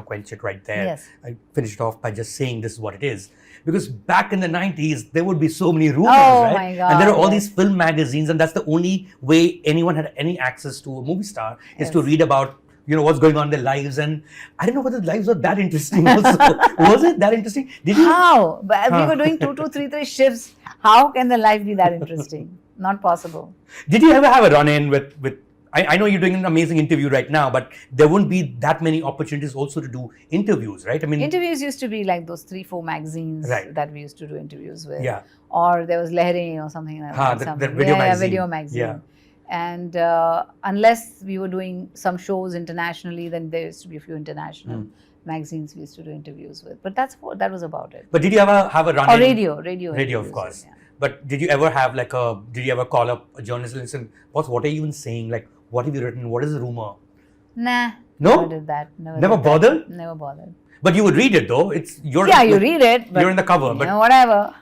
quench it right there. Yes. I finished off by just saying this is what it is. Because back in the 90s, there would be so many rumors, right? My God, and there are all these film magazines, and that's the only way anyone had any access to a movie star is to read about what's going on in their lives. And I don't know whether the lives were that interesting also. Was it that interesting? How? But we were doing 2 to 3 shifts. How can the life be that interesting? Not possible. Did you ever have a run-in with I know you're doing an amazing interview right now, but there wouldn't be that many opportunities also to do interviews, right? I mean, interviews used to be like those 3-4 magazines that we used to do interviews with. Yeah. Or there was Lehre or something like that. The video magazine. Video magazine. Yeah. And unless we were doing some shows internationally, then there used to be a few international magazines we used to do interviews with. But that was about it. But did you ever have a run-in? Radio, of course. Yeah. But did you ever have did you ever call up a journalist and listen, what are you even saying? Like, what have you written? What is the rumor? Nah. No? Never did that. Never bothered? Never bothered. But you would read it though. You read it. But you're in the cover. But whatever.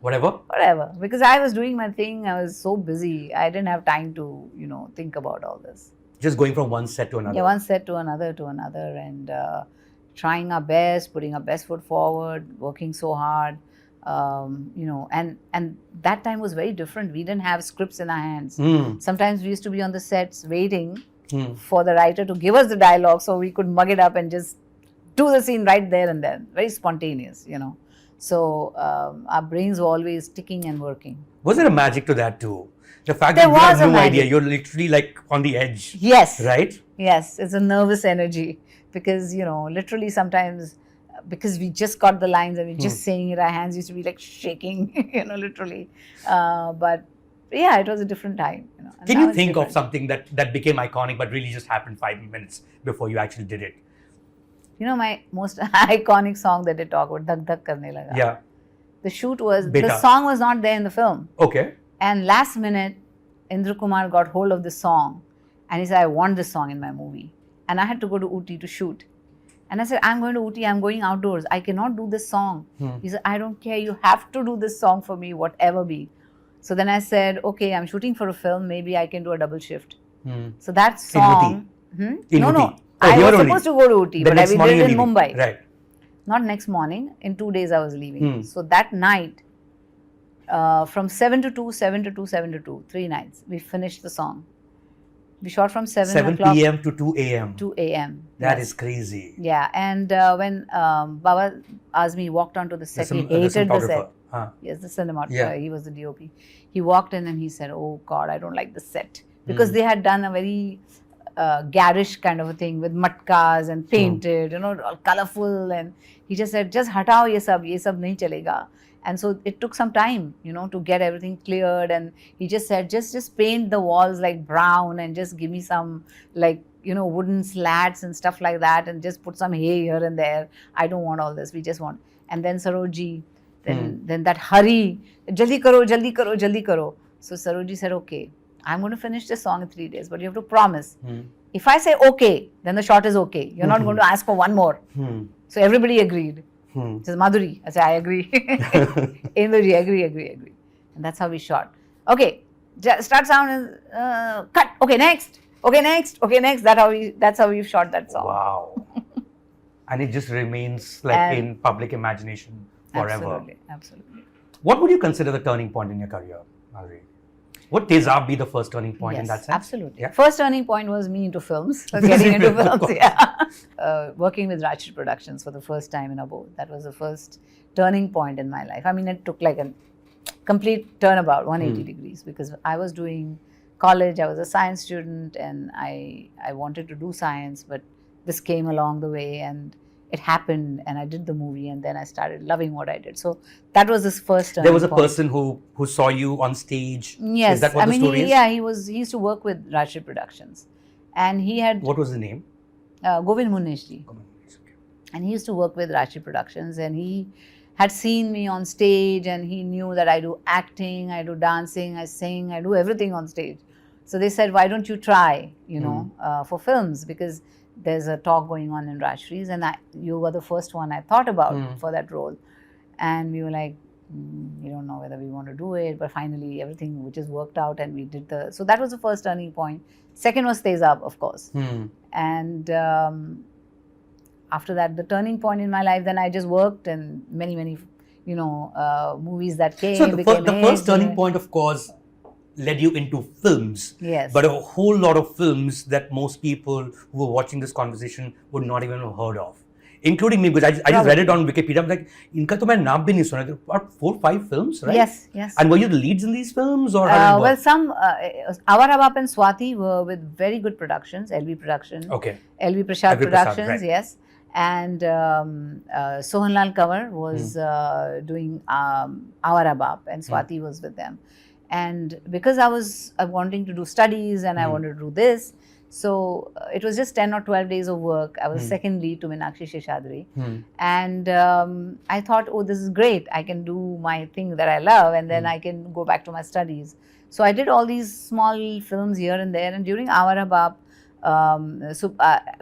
Whatever? Because I was doing my thing. I was so busy. I didn't have time to, think about all this. Just going from one set to another. Yeah, one set to another and trying our best, putting our best foot forward, working so hard. And that time was very different. We didn't have scripts in our hands. Sometimes we used to be on the sets waiting for the writer to give us the dialogue so we could mug it up and just do the scene right there and then. Very spontaneous, So our brains were always ticking and working. Was there a magic to that too? The fact There that you have was a no idea, magic. you're literally like on the edge. Yes. Right? Yes, it's a nervous energy because, you know, literally sometimes because we just got the lines and we're just saying it, our hands used to be like shaking, you know, literally. But yeah, it was a different time. You know, Can you think of something that became iconic but really just happened 5 minutes before you actually did it? You know, my most iconic song that they talk about, Dhak Dhak Karne Laga. Yeah. The shoot was, Beta. the song was not there in the film. Okay. And last minute, Indra Kumar got hold of this song and he said, I want this song in my movie. And I had to go to Ooty to shoot. And I said, I'm going to Ooty, I'm going outdoors. I cannot do this song. He said, I don't care. You have to do this song for me, whatever be. So then I said, okay, I'm shooting for a film. Maybe I can do a double shift. So that song... In No, Ooty. no. Oh, I was supposed to go to Ooty, but I did it in Mumbai. Right. Not next morning. In 2 days, I was leaving. So that night, from 7 to 2, 7 to 2, 7 to 2, 3 nights, we finished the song. We shot from 7 p.m. to 2 a.m. 2 a.m. That is crazy. Yeah, and when Baba Azmi walked onto the set, he hated the set. Yes, the cinematographer. Yeah. He was the DOP. He walked in and he said, oh God, I don't like the set. Because they had done a very garish kind of a thing with matkas and painted, you know, all colorful. And he just said, just hatao ye sab nahi chalega. And so it took some time, you know, to get everything cleared. And he just said, just paint the walls like brown and just give me some like, you know, wooden slats and stuff like that. And just put some hay here and there. I don't want all this. We just want. And then Saroji, then that hurry, jaldi karo, jaldi karo, jaldi karo. So Saroji said, okay, I'm going to finish this song in 3 days, but you have to promise. If I say okay, then the shot is okay. You're not going to ask for one more. So everybody agreed. Says Madhuri. I said, I agree. Indraji, agree. And that's how we shot. Okay, start sound is cut. Okay, next. That's how we shot that song. Wow. And it just remains like in public imagination forever. Absolutely. What would you consider the turning point in your career, Madhuri? Would Tezab be the first turning point in that sense? Absolutely. Yeah. First turning point was me into films, getting into films. Yeah. Working with Rajshri Productions for the first time in abode. That was the first turning point in my life. I mean, it took like a complete turnabout, 180 degrees, because I was doing college, I was a science student, and I wanted to do science, but this came along the way and it happened, and I did the movie, and then I started loving what I did. So that was his first turning point. There was a person who saw you on stage. Yes. Is that what the story is? He used to work with Rajshri Productions. And he had... What was the name? Govind Munneshji. And he used to work with Rajshri Productions, and he had seen me on stage, and he knew that I do acting, I do dancing, I sing, I do everything on stage. So they said, why don't you try, you know, for films? Because there's a talk going on in Rajshri's, and you were the first one I thought about for that role. And we were like, we don't know whether we want to do it, but finally everything which is worked out, and we did so that was the first turning point. Second was Tezab, of course. And after that, the turning point in my life, then I just worked in many, you know, movies that came. So the first turning point, of course, led you into films. Yes. But a whole lot of films that most people who were watching this conversation would not even have heard of. Including me, because I just read it on Wikipedia. I'm like, inka to main naam bhi nahi suna. There were about 4-5 films, right? Yes. And were you the leads in these films? Or well, some, Awar Abap and Swati were with very good productions, LV Production. Okay. LV Prashad Productions, right. yes. And Sohanlal Kanwar was doing Awar Abap, and Swati was with them. And because I was wanting to do studies and I wanted to do this, so it was just 10 or 12 days of work. I was second lead to Meenakshi Sheshadri. And I thought, oh, this is great. I can do my thing that I love, and then I can go back to my studies. So I did all these small films here and there. And during Awar Abap,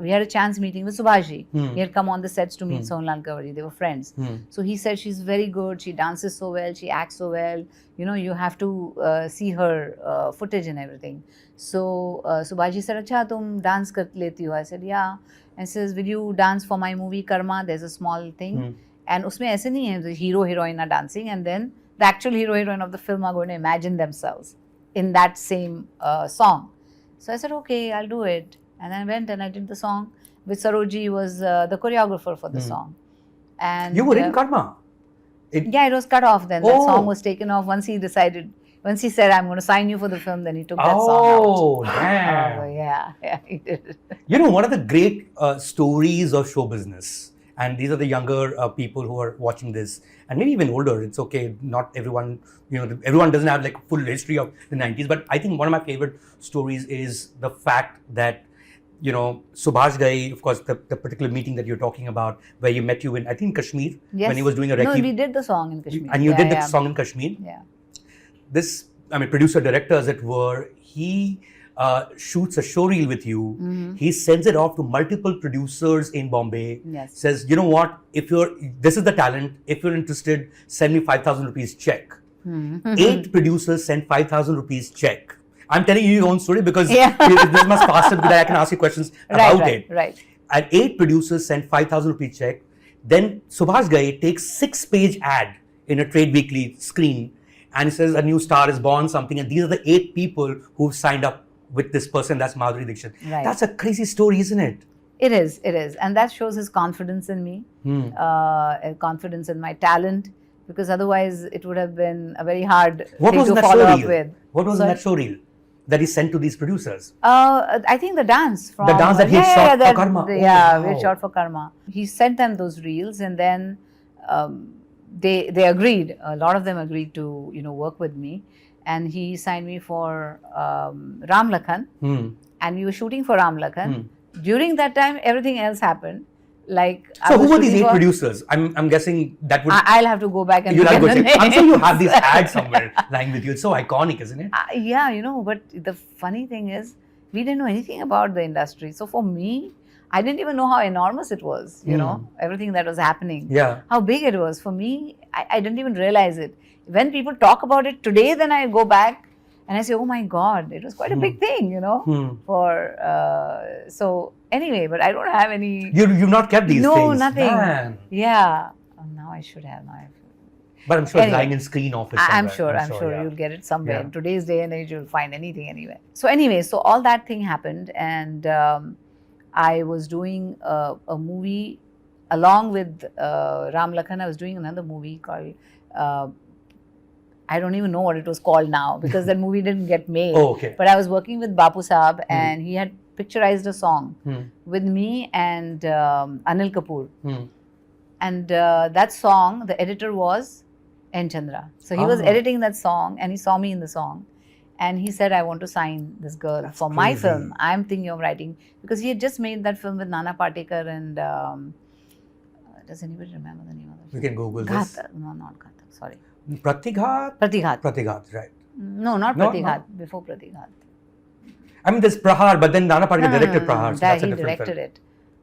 we had a chance meeting with Subhashji. He had come on the sets to meet Sohanlal Kanwar. They were friends. So he said, she's very good. She dances so well. She acts so well. You know, you have to see her footage and everything. So Subhashji said, acha, tum dance kar leti ho? I said, yeah. And says, will you dance for my movie Karma? There's a small thing. And usme aise nahi hai, the hero heroine are dancing, and then the actual hero heroine of the film are going to imagine themselves in that same song. So I said, okay, I'll do it. And then I went and I did the song. With Saroji was the choreographer for the song. And you were in Karma? Yeah, it was cut off then. That song was taken off once he said, I'm going to sign you for the film, then he took that song out. Oh, damn. Yeah, he did. One of the great stories of show business, and these are the younger people who are watching this, and maybe even older, it's okay, not everyone, everyone doesn't have like full history of the 90s, but I think one of my favorite stories is the fact that, Subhash Ghai, of course, the particular meeting that you're talking about, where you met you in, I think, Kashmir, yes. when he was doing a recce. No, we did the song in Kashmir. And you did the song in Kashmir? Yeah. This, producer, director, as it were, he shoots a show reel with you. Mm-hmm. He sends it off to multiple producers in Bombay. Yes. Says, you know what? This is the talent. If you're interested, send me 5,000 rupees check. Mm-hmm. 8 producers sent 5,000 rupees check. I'm telling you your own story because this is much faster because I can ask you questions about it. Right. And 8 producers sent 5,000 rupees check. Then Subhash Ghai takes 6-page ad in a trade weekly screen and says a new star is born, something. And these are the 8 people who've signed up with this person. That's Madhuri Dixit. Right. That's a crazy story, isn't it? It is. And that shows his confidence in me, confidence in my talent, because otherwise it would have been a very hard thing to follow up with. What was in that show reel that he sent to these producers? I think the dance. The dance that he shot for Karma. We had shot for Karma. He sent them those reels, and then they agreed. A lot of them agreed to work with me, and he signed me for Ram Lakhan, and we were shooting for Ram Lakhan. During that time, everything else happened. So who were these 8 producers? I'm guessing that would... I'll have to go back and look at the names. I'm sure you have these ads somewhere lying with you. It's so iconic, isn't it? Yeah, but the funny thing is, we didn't know anything about the industry. So for me, I didn't even know how enormous it was, everything that was happening. Yeah. How big it was. For me, I didn't even realize it. When people talk about it today, then I go back and I say, oh my God, it was quite a big thing, So anyway, but I don't have any... You've not kept these things? No, nothing. Man. Yeah. Now I should have. But I'm sure it's lying in screen office somewhere. I'm sure you'll get it somewhere. In today's day and age, you'll find anything anywhere. So anyway, so all that thing happened, and I was doing a movie along with Ram Lakhan. I was doing another movie called... I don't even know what it was called now because that movie didn't get made. Oh, okay. But I was working with Bapu Saab, and he had picturized a song with me and Anil Kapoor. And that song, the editor was N. Chandra. So he was editing that song, and he saw me in the song. And he said, I want to sign this girl for my film. I'm thinking of writing, because he had just made that film with Nana Patekar and does anybody remember the name of the film? We can Google this. No, not Kathak, sorry. Pratighat? Pratighat, right. No, not Pratighat. Before Pratighat. There's Prahar, but then Nana Patekar directed Prahar. So that's a different directed film. it.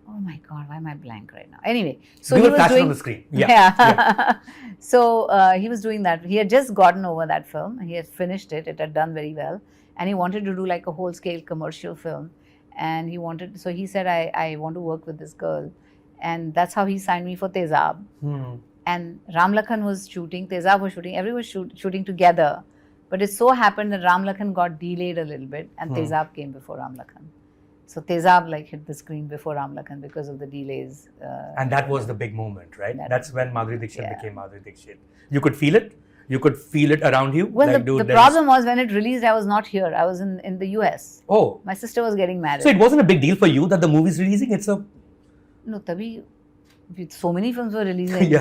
Oh my God, why am I blank right now? Anyway, so we he will was flash doing... it on the screen. Yeah. So he was doing that. He had just gotten over that film. He had finished it. It had done very well. And he wanted to do like a whole-scale commercial film. And so he said, I want to work with this girl. And that's how he signed me for Tezab. And Ram Lakhan was shooting, Tezab was shooting, everyone was shooting together. But it so happened that Ram Lakhan got delayed a little bit, and Tezab came before Ram Lakhan. So Tezab hit the screen before Ram Lakhan because of the delays. And that was the big moment, right? That's when Madhuri Dixit became Madhuri Dixit. You could feel it? You could feel it around you? Well, the problem was when it released, I was not here. I was in the US. Oh. My sister was getting married. So it wasn't a big deal for you that the movie's releasing? No, Tabhi... So many films were releasing.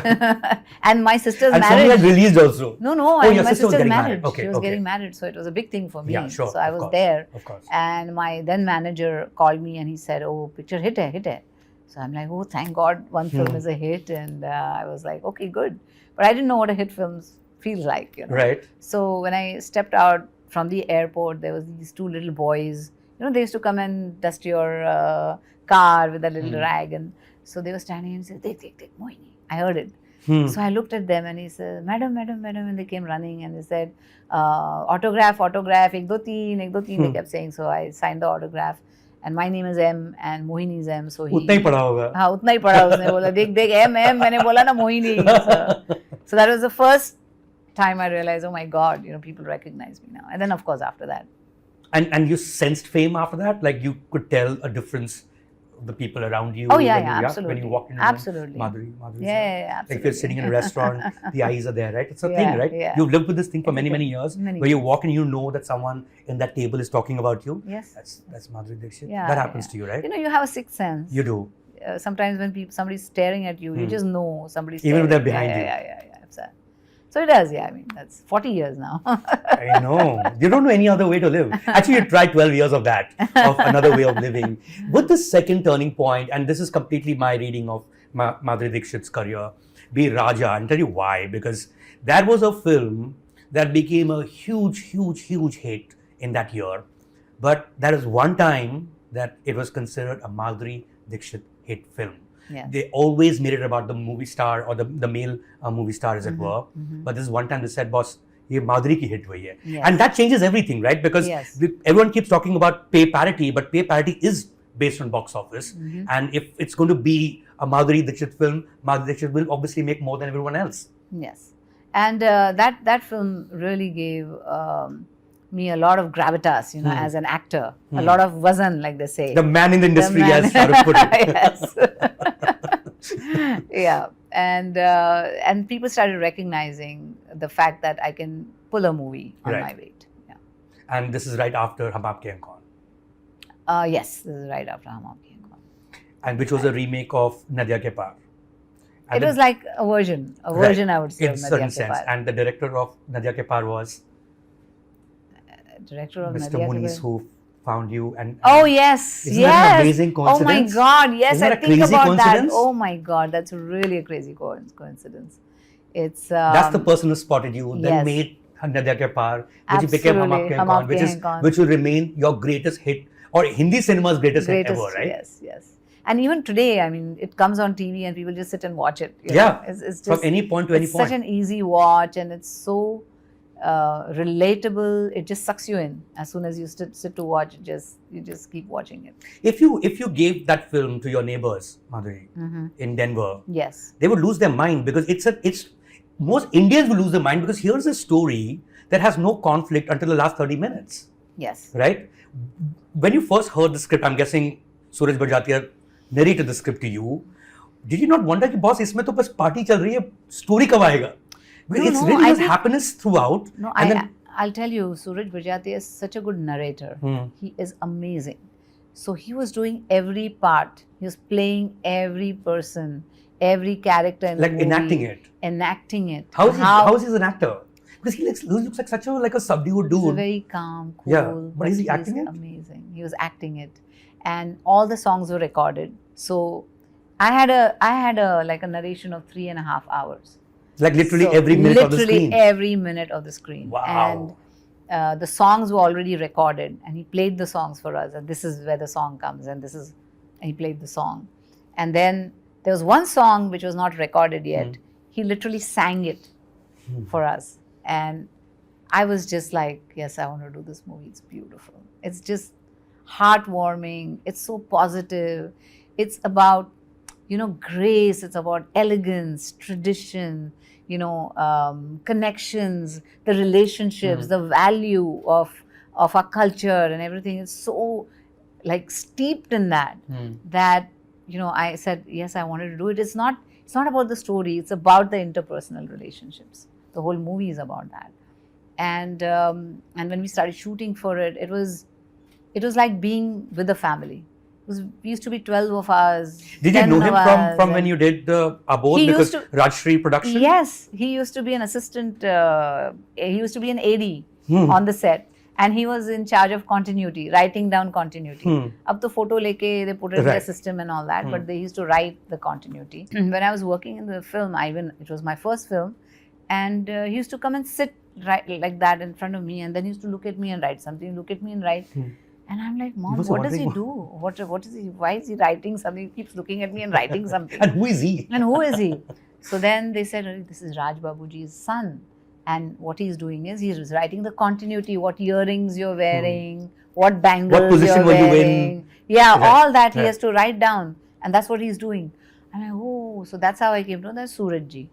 And my sister's marriage. And some had released also. No, your my sister was sister's getting married. Okay, she was getting married, so it was a big thing for me. Yeah, sure. So I was there. Of course. And my then manager called me and he said, oh, picture hit hai. So I'm like, oh, thank God one film is a hit. And I was like, okay, good. But I didn't know what a hit film feels like. Right. So when I stepped out from the airport, there was these 2 little boys. They used to come and dust your car with a little rag. And so they were standing and said, Dekh, Mohini. I heard it. So I looked at them and he said, Madam. And they came running and they said, autograph, 1, 2, 3, 1, 2, 3, they kept saying. So I signed the autograph. And my name is M and Mohini is M. So he... Utna hi padha hoga. हाँ, उतना ही पढ़ा उसने बोला, देख, M, मैंने बोला ना Mohini. So that was the first time I realized, oh my God, people recognize me now. And then of course after that. And you sensed fame after that? Like you could tell a difference the people around you. Oh yeah, When you walk in, absolutely. Madhuri, Yeah, absolutely. like if you're sitting in a restaurant, the eyes are there, right? It's a Yeah, thing, right? yeah. You've lived with this thing for many years. Where you walk and you know that someone in that table is talking about you. Yes. That's Madhuri Dixit. Yeah, that happens to you, right? You know, you have a sixth sense. You do. Sometimes when somebody's staring at you, you just know somebody's Even staring. if they're behind you. Yeah. So it does, yeah. I mean, that's 40 years now. I know. You don't know any other way to live. Actually, you tried 12 years of that, of another way of living. With the second turning point, and this is completely my reading of Madhuri Dixit's career, be Raja. I'll tell you why. Because that was a film that became a huge hit in that year. But that is one time that it was considered a Madhuri Dixit hit film. Yes. They always made it about the movie star or the male movie star, as it were. But this is one time they said, boss, ye Madhuri ki hit hui hai. Yes. And that changes everything, right? Because everyone keeps talking about pay parity, but pay parity is based on box office. And if it's going to be a Madhuri Dixit film, Madhuri Dixit will obviously make more than everyone else. Yes. And that film really gave me a lot of gravitas, you know, as an actor. A lot of wazan, like they say. The man in the industry, as Shahrukh put it. Yes. Yeah. And people started recognizing the fact that I can pull a movie on my weight. Yeah. And this is right after Hum Aapke and Kaun. Yes, this is right after Hum Aapke and Kaun. And which was a remake of Nadia Ke Paar. It was like a version I would say. In a certain sense. And the director of Nadia Ke Paar was director of Mr. Muniz, who found you. And oh yes, isn't that an amazing coincidence? Oh my God, yes, isn't I that a think crazy about coincidence? that. Oh my God, that's really a crazy coincidence. It's that's the person who spotted you, then made Nadia Ke Paar, which became Hum Aapke and Kaun, which will remain your greatest hit, or Hindi cinema's greatest hit ever, right? Yes. And even today, I mean, it comes on TV and people just sit and watch it. You know? It's just, from any point to any point. It's such an easy watch, and it's so relatable. It just sucks you in as soon as you sit to watch. You just keep watching it. If you gave that film to your neighbors, Madhuri, in Denver, yes, they would lose their mind, because it's most Indians will lose their mind, because here's a story that has no conflict until the last 30 minutes. Yes. Right? When you first heard the script, I'm guessing Suraj Barjatya narrated the script to you. Did you not wonder, boss, isme to bas party chal rahi hai, story kab aayega? It's really just happiness throughout. No, I'll tell you, Suraj Barjatya is such a good narrator. He is amazing. So he was doing every part. He was playing every person, every character in the movie. Enacting it. How is he an actor? Because he looks like such a subdued dude. He's very calm, cool. Yeah, but is he acting it? Amazing. He was acting it, and all the songs were recorded. So I had a narration of 3.5 hours. Like literally every minute of the screen. Literally every minute of the screen. Wow. And the songs were already recorded, and he played the songs for us. And this is where the song comes, and he played the song. And then there was one song which was not recorded yet. He literally sang it for us. And I was just like, yes, I want to do this movie. It's beautiful. It's just heartwarming. It's so positive. It's about, grace. It's about elegance, tradition, connections, the relationships, the value of our culture and everything. It's so steeped in that, that, I said, yes, I wanted to do it. It's not about the story. It's about the interpersonal relationships. The whole movie is about that. And when we started shooting for it, it was like being with the family. We used to be 12 of us. Did you know him from when you did the Abode, because Rajshri production? Yes, he used to be an assistant. He used to be an AD on the set, and he was in charge of continuity, writing down continuity. Up to photo leke, they put it in the system and all that, but they used to write the continuity. When I was working in the film, it was my first film. And he used to come and sit like that in front of me, and then he used to look at me and write something, look at me and write. And I'm like, Mom, what does he do? What is he? Why is he writing something? He keeps looking at me and writing something. And who is he? So then they said, this is Raj Babuji's son. And what he's doing is he's writing the continuity, what earrings you're wearing, what bangles you're wearing. Yeah, all that he has to write down. And that's what he's doing. And so that's how I came to know that Surajji,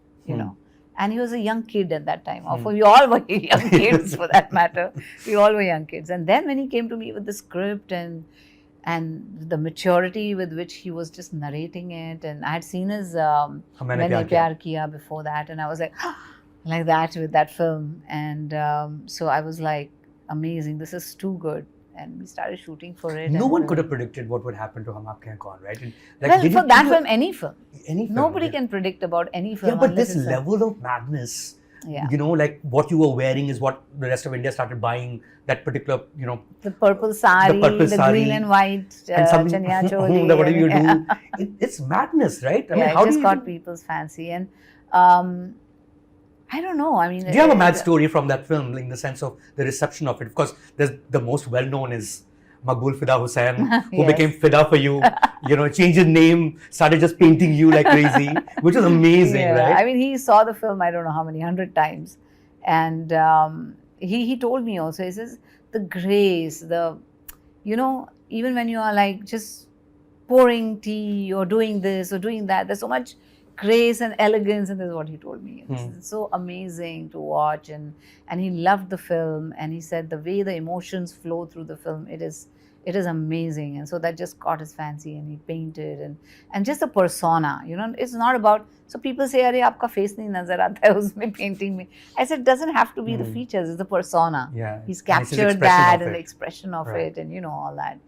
And he was a young kid at that time. We all were young kids for that matter. We all were young kids. And then when he came to me with the script, and and the maturity with which he was just narrating it. And I had seen his Maine Maine Pyar Kiya before that, and I was like that with that film. And so I was like, amazing, this is too good. And we started shooting for it. No one could have predicted what would happen to Hum Aapke Hain Kaun, right? And, well, for that film, any film. Nobody yeah. can predict about any film. Yeah, but this level of madness, you know, like what you were wearing is what the rest of India started buying, that particular, you know. The purple sari, the green and white chaniya choli. Whatever you do. It's madness, right? I mean, how it just caught people's fancy. And I don't know. I mean, do you have a mad story from that film in the sense of the reception of it? Of course, the most well-known is Maqbool Fida Hussain, who became Fida for you, you know, changed his name, started just painting you like crazy, which is amazing, right? I mean, he saw the film, I don't know how many, 100 times. And he told me also, he says, the grace, you know, even when you are like just pouring tea or doing this or doing that, there's so much grace and elegance, and this is what he told me. It's so amazing to watch, and he loved the film, and he said the way the emotions flow through the film, it is amazing. And so that just caught his fancy, and he painted and just the persona, you know. It's not about, so people say, "Arey, aapka face nahi nazar aata hai usme painting mein." I said, it doesn't have to be the features, it's the persona. Yeah, he's captured that and the expression of it, and you know, all that.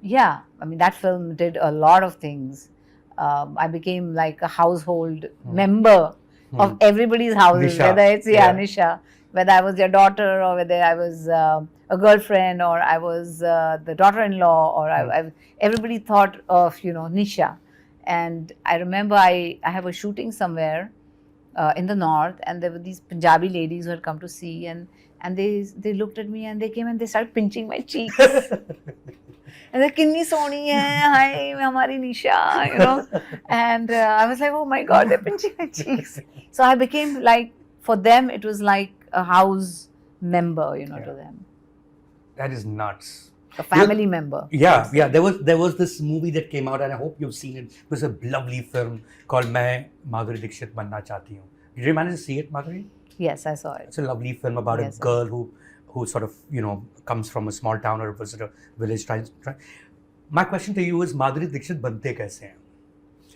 Yeah, I mean, that film did a lot of things. I became like a household member of everybody's houses, Nisha. whether it's Nisha, whether I was their daughter, or whether I was a girlfriend, or I was the daughter-in-law, or everybody thought of, you know, Nisha. And I remember I have a shooting somewhere in the north, and there were these Punjabi ladies who had come to see, and they looked at me, and they came and they started pinching my cheeks. And they're, "Kinni soni hai, hi, hamari Nisha," you know. And I was like, oh my God, they're pinching my cheeks. So I became like, for them, it was like a house member, you know, to them. That is nuts. A family member. Yeah, yeah. There was this movie that came out, and I hope you've seen it. It was a lovely film called Main Madhuri Dixit Banna Chahti Hu. Did you manage to see it, Madhuri? Yes, I saw it. It's a lovely film about a girl who sort of, you know, comes from a small town or visit a village. My question to you is, Madhuri Dixit bante kaise hain?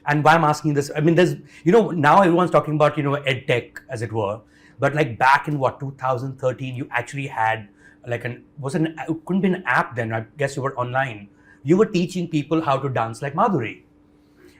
And why I'm asking this, I mean, there's, you know, now everyone's talking about, you know, ed tech, as it were. But like back in 2013, you actually had like it couldn't be an app then, I guess you were online. You were teaching people how to dance like Madhuri.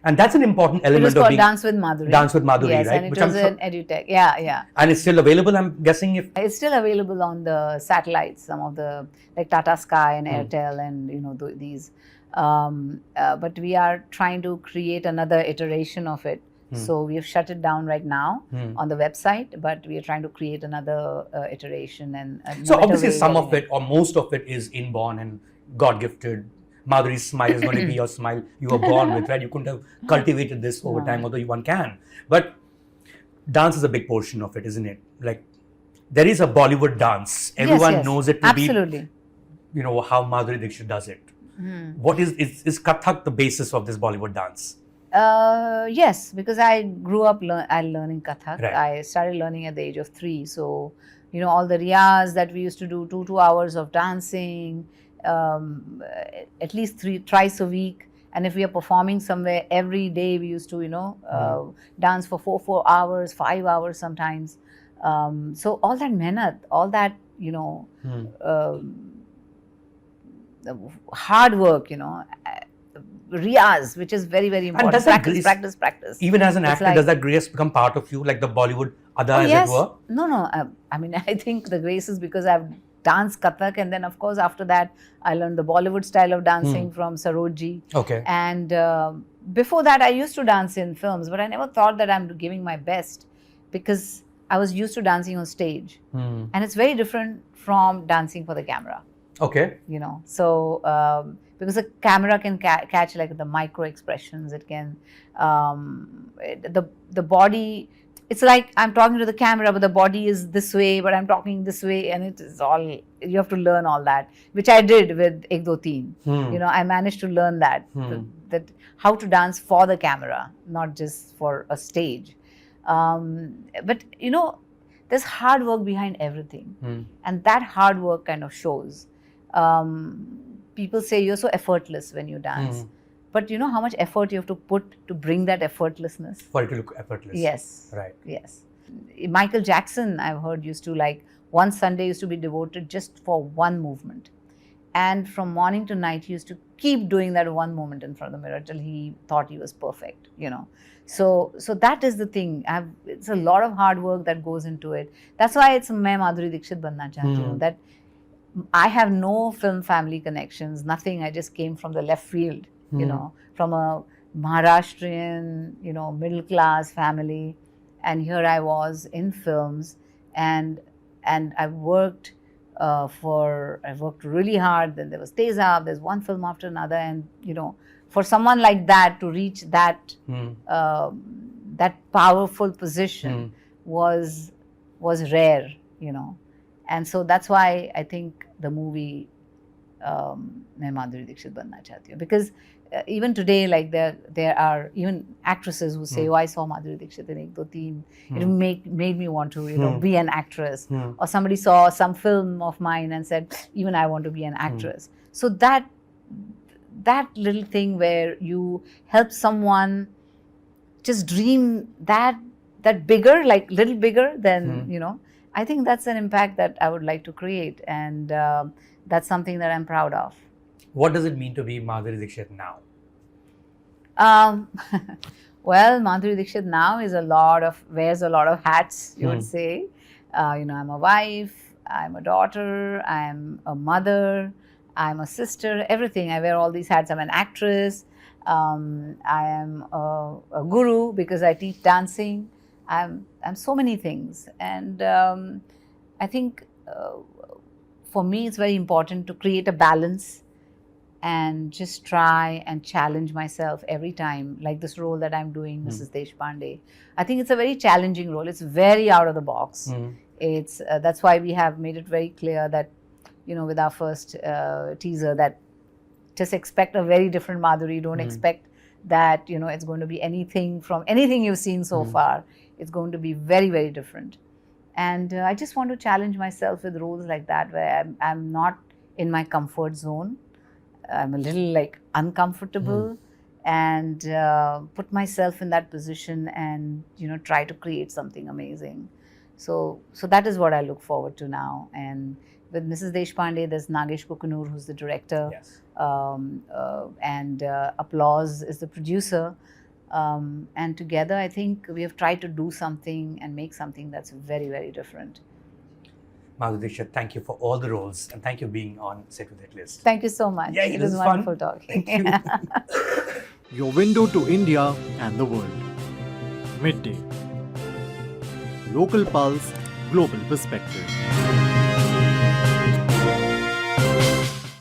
And that's an important element of being... It was called Dance with Madhuri. Dance with Madhuri, yes, right? And it was an edutech. Yeah. And it's still available, I'm guessing? It's still available on the satellites, some of the, like Tata Sky and Airtel and, you know, these. But we are trying to create another iteration of it. So we have shut it down right now on the website, but we are trying to create another iteration. And so obviously some of it, or most of it, is inborn and God-gifted. Madhuri's smile is going to be your smile you were born with, right? You couldn't have cultivated this over time, although one can. But dance is a big portion of it, isn't it? Like, there is a Bollywood dance. Everyone knows it to be, you know, how Madhuri Dixit does it. What is Kathak the basis of this Bollywood dance? Yes, because I grew up learning Kathak. Right. I started learning at the age of 3. So, you know, all the riyaz that we used to do, 2 hours of dancing, at least thrice a week. And if we are performing somewhere, every day we used to, you know, dance for 4 hours, 5 hours sometimes. So all that mehnat, all that, you know, hard work, you know, riyaz, which is very, very important. Practice. Even as an actor, like, does that grace become part of you, like the Bollywood ada, as it were? No. I mean, I think the grace is because I've danced Kathak, and then of course after that I learned the Bollywood style of dancing from Sarojji. Okay. And before that I used to dance in films, but I never thought that I'm giving my best because I was used to dancing on stage. And it's very different from dancing for the camera. Okay. You know, so because the camera can catch like the micro expressions, it can, the body, it's like I'm talking to the camera, but the body is this way, but I'm talking this way, and it is all, you have to learn all that, which I did with Ek Do Teen. You know, I managed to learn that, that how to dance for the camera, not just for a stage. But, you know, there's hard work behind everything. And that hard work kind of shows. people say you're so effortless when you dance. But you know how much effort you have to put to bring that effortlessness? For it to look effortless. Yes. Right. Yes. Michael Jackson, I've heard, used to like, one Sunday used to be devoted just for one movement. And from morning to night, he used to keep doing that one moment in front of the mirror till he thought he was perfect, you know. So that is the thing. It's a lot of hard work that goes into it. That's why it's main Madhuri Dixit banna chahti hu. That I have no film family connections, nothing. I just came from the left field, you know, from a Maharashtrian, you know, middle class family, and here I was in films, and I worked I worked really hard. Then there was Tezab, there's one film after another, and you know, for someone like that to reach that that powerful position was rare, you know, and so that's why I think the movie Main Madhuri Dixit Banna Chahti Hu, because even today, like there are even actresses who say, "Oh, I saw Madhuri Dixit in Ek Do Teen. It made me want to, you know, be an actress." Or somebody saw some film of mine and said, "Even I want to be an actress." So that little thing where you help someone just dream that bigger, like little bigger than you know, I think that's an impact that I would like to create, and that's something that I'm proud of. What does it mean to be Madhuri Dixit now? Well, Madhuri Dixit now is wears a lot of hats, you would say. You know, I'm a wife, I'm a daughter, I'm a mother, I'm a sister, everything. I wear all these hats. I'm an actress. I am a guru because I teach dancing. I'm so many things. And I think for me, it's very important to create a balance and just try and challenge myself every time, like this role that I'm doing, Mrs. Deshpande. I think it's a very challenging role. It's very out of the box. It's that's why we have made it very clear that, you know, with our first teaser, that just expect a very different Madhuri. Don't expect that, you know, it's going to be anything from anything you've seen so far. It's going to be very, very different. And I just want to challenge myself with roles like that, where I'm not in my comfort zone. I'm a little like uncomfortable, and put myself in that position and, you know, try to create something amazing. So that is what I look forward to now. And with Mrs. Deshpande, there's Nagesh Kukunur, who's the director, and Applause is the producer. And together, I think we have tried to do something and make something that's very, very different. Madhuri Dixit, thank you for all the roles, and thank you for being on Sit With Hitlist. Thank you so much. Yeah, it was wonderful talking. Thank you. Your window to India and the world. Midday. Local pulse, global perspective.